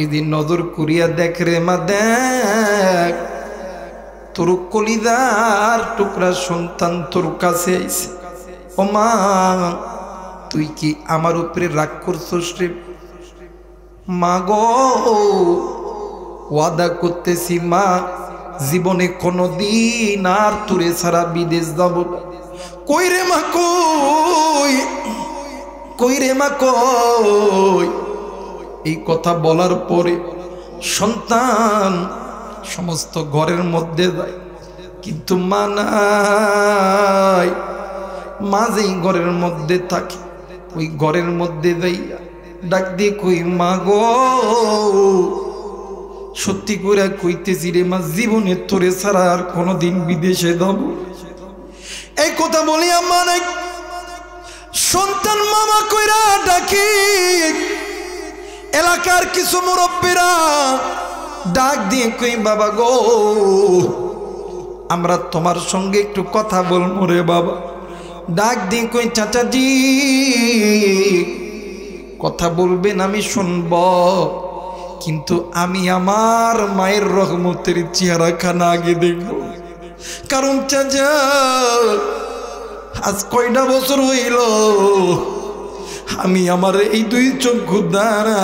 Speaker 1: এদিন নজর করিয়া দেখ রে মা, দেখ তোর কলিজার টুকরা সন্তান তোর কাছে আইছে। ও মা, তুই কি আমার উপরে রাগ করছস রে? মা গো, ওয়াদা করতেছি মা, জীবনে কোনদিন আর তোরে ছাড়া বিদেশ যাব না। কই রে মা, কই, কই রে মা, কই? এই কথা বলার পরে সন্তান সমস্ত ঘরের মধ্যে যায়, কিন্তু মা নাই। মা যেই ঘরের মধ্যে থাকে ওই ঘরের মধ্যে যাইয়া ডাক দিয়ে কই মা গো, সত্যি করে কইতেছি রে মা, জীবনে তোরে ছাড়া আর কোনোদিন বিদেশে যাব। এই কথা বলিয়া মা নাই। সন্তান মামা কইরা ডাকি। এলাকার কিছু মুরব্বীরা ডাক দিয়ে কই বাবা গো, আমরা তোমার সঙ্গে একটু কথা বলবো রে বাবা। ডাক দিয়ে কই চাচাজি, কথা বলবেন, আমি শুনব, কিন্তু আমি আমার মায়ের রহমতের চেহারাখানা আগে দেখব। কারণ চাচা, আজ কয়টা বছর হইল আমি আমার এই দুই চক্ষু দ্বারা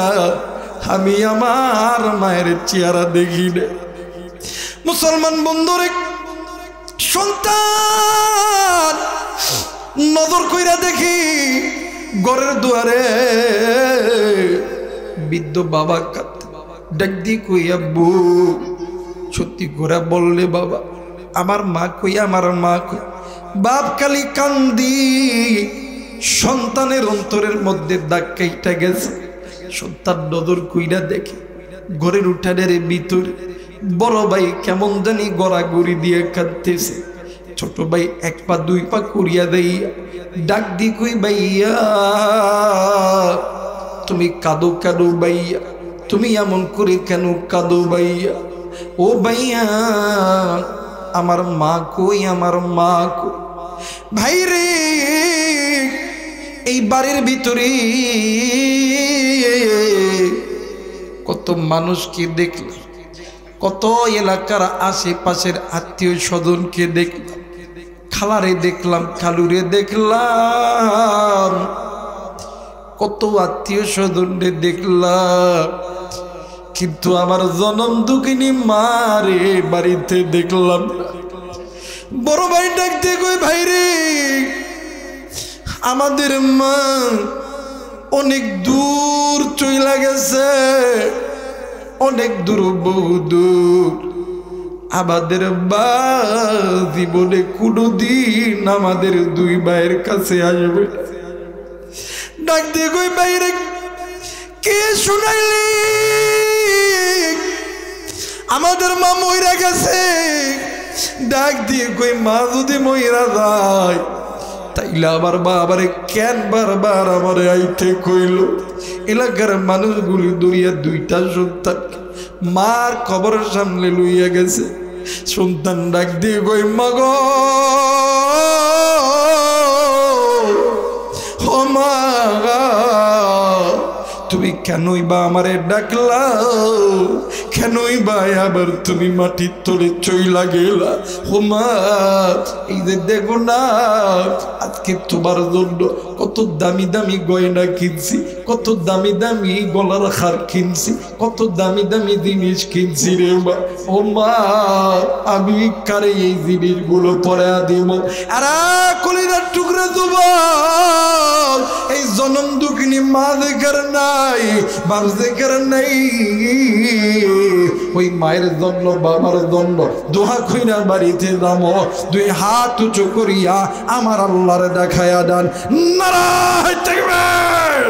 Speaker 1: আমি আমার মায়ের চেহারা দেখি না। মুসলমান বন্ধুরে, সন্তান নজর কইরা দেখি ঘরের দুয়ারে বৃদ্ধ বাবা কাঁদতে। ডাক দিয়ে কই আব্বু, সত্যি করে বললে বাবা, আমার মা কই, আমার মা কই? বাপ খালি কান্দি। সন্তানের অন্তরের মধ্যে দাগ কাইটা গেছে। সন্তান নজর কইরা দেখে ঘরের উঠানের ভিতরে বড় ভাই কেমন জানি গড়াগড়ি দিয়ে কাঁদতেছে। ছোট ভাই এক পা দুই পা করিয়া দেইয়া ডাক দি কই ভাইয়া, তুমি কাঁদো কেন ভাইয়া? তুমি এমন করে কেন কাঁদো ভাইয়া? ও ভাইয়া, আমার মা কই, আমার মা কই? ভাই রে, এই বাড়ির ভিতরে কত মানুষকে দেখলাম, কত এলাকার আশেপাশের আত্মীয় স্বজনকে দেখলাম, খালারে দেখলাম, খালুরে দেখলাম, কত আত্মীয় স্বজনরে দেখলাম, কিন্তু আমার জনম দুঃখিনী মারে বাড়িতে দেখলাম। বড় ভাই ডাকতে কই ভাই রে, আমাদের মা অনেক দূর চইলা গেছে, অনেক দূর, বহু দূর। আমাদের মা জীবনে কোনোদিন আমাদের দুই ভাইয়ের কাছে আসবে। ডাক দিয়ে কই বাইরে কে শুনাইলি আমাদের মা মইরা গেছে? ডাক দিয়ে কই মা যদি মইরা যায় তাইলে আমার মা আমারে কেন বারবার আমারে আইতে কইল? এলাকার মানুষগুলি দৌড়িয়া দুইটা সন্তান মার কবরের সামনে লইয়া গেছে। সন্তান ডাক দিয়ে কই মা গো, ও মা, তুমি কেনই বা আমারে ডাকলা? কেনই বা আবার তুমি মাটির তলে চইলা গেলা? ও মা, এই যে দেখো না, আজকে তোমার জন্য কত দামি দামি গয়না কিনছি, কত দামি দামি গলার হার কিনছি, কত দামি দামি জিনিস কিনছি রে মা। ও মা, আমি কারে এই জিনিসগুলো পরে দিব? আর কলিজার টুকরা তোমার এই জনম দুঃখিনী মা দেখার নাই, বাপ জিকির নেই, ওই মায়ের জন্য বাবার জন্য দোয়া কইরা বাড়িতে যাবো, দুই হাত উঁচু করিয়া আমার আল্লাহর দেখায়া দেন নারায়ে তাকবীর।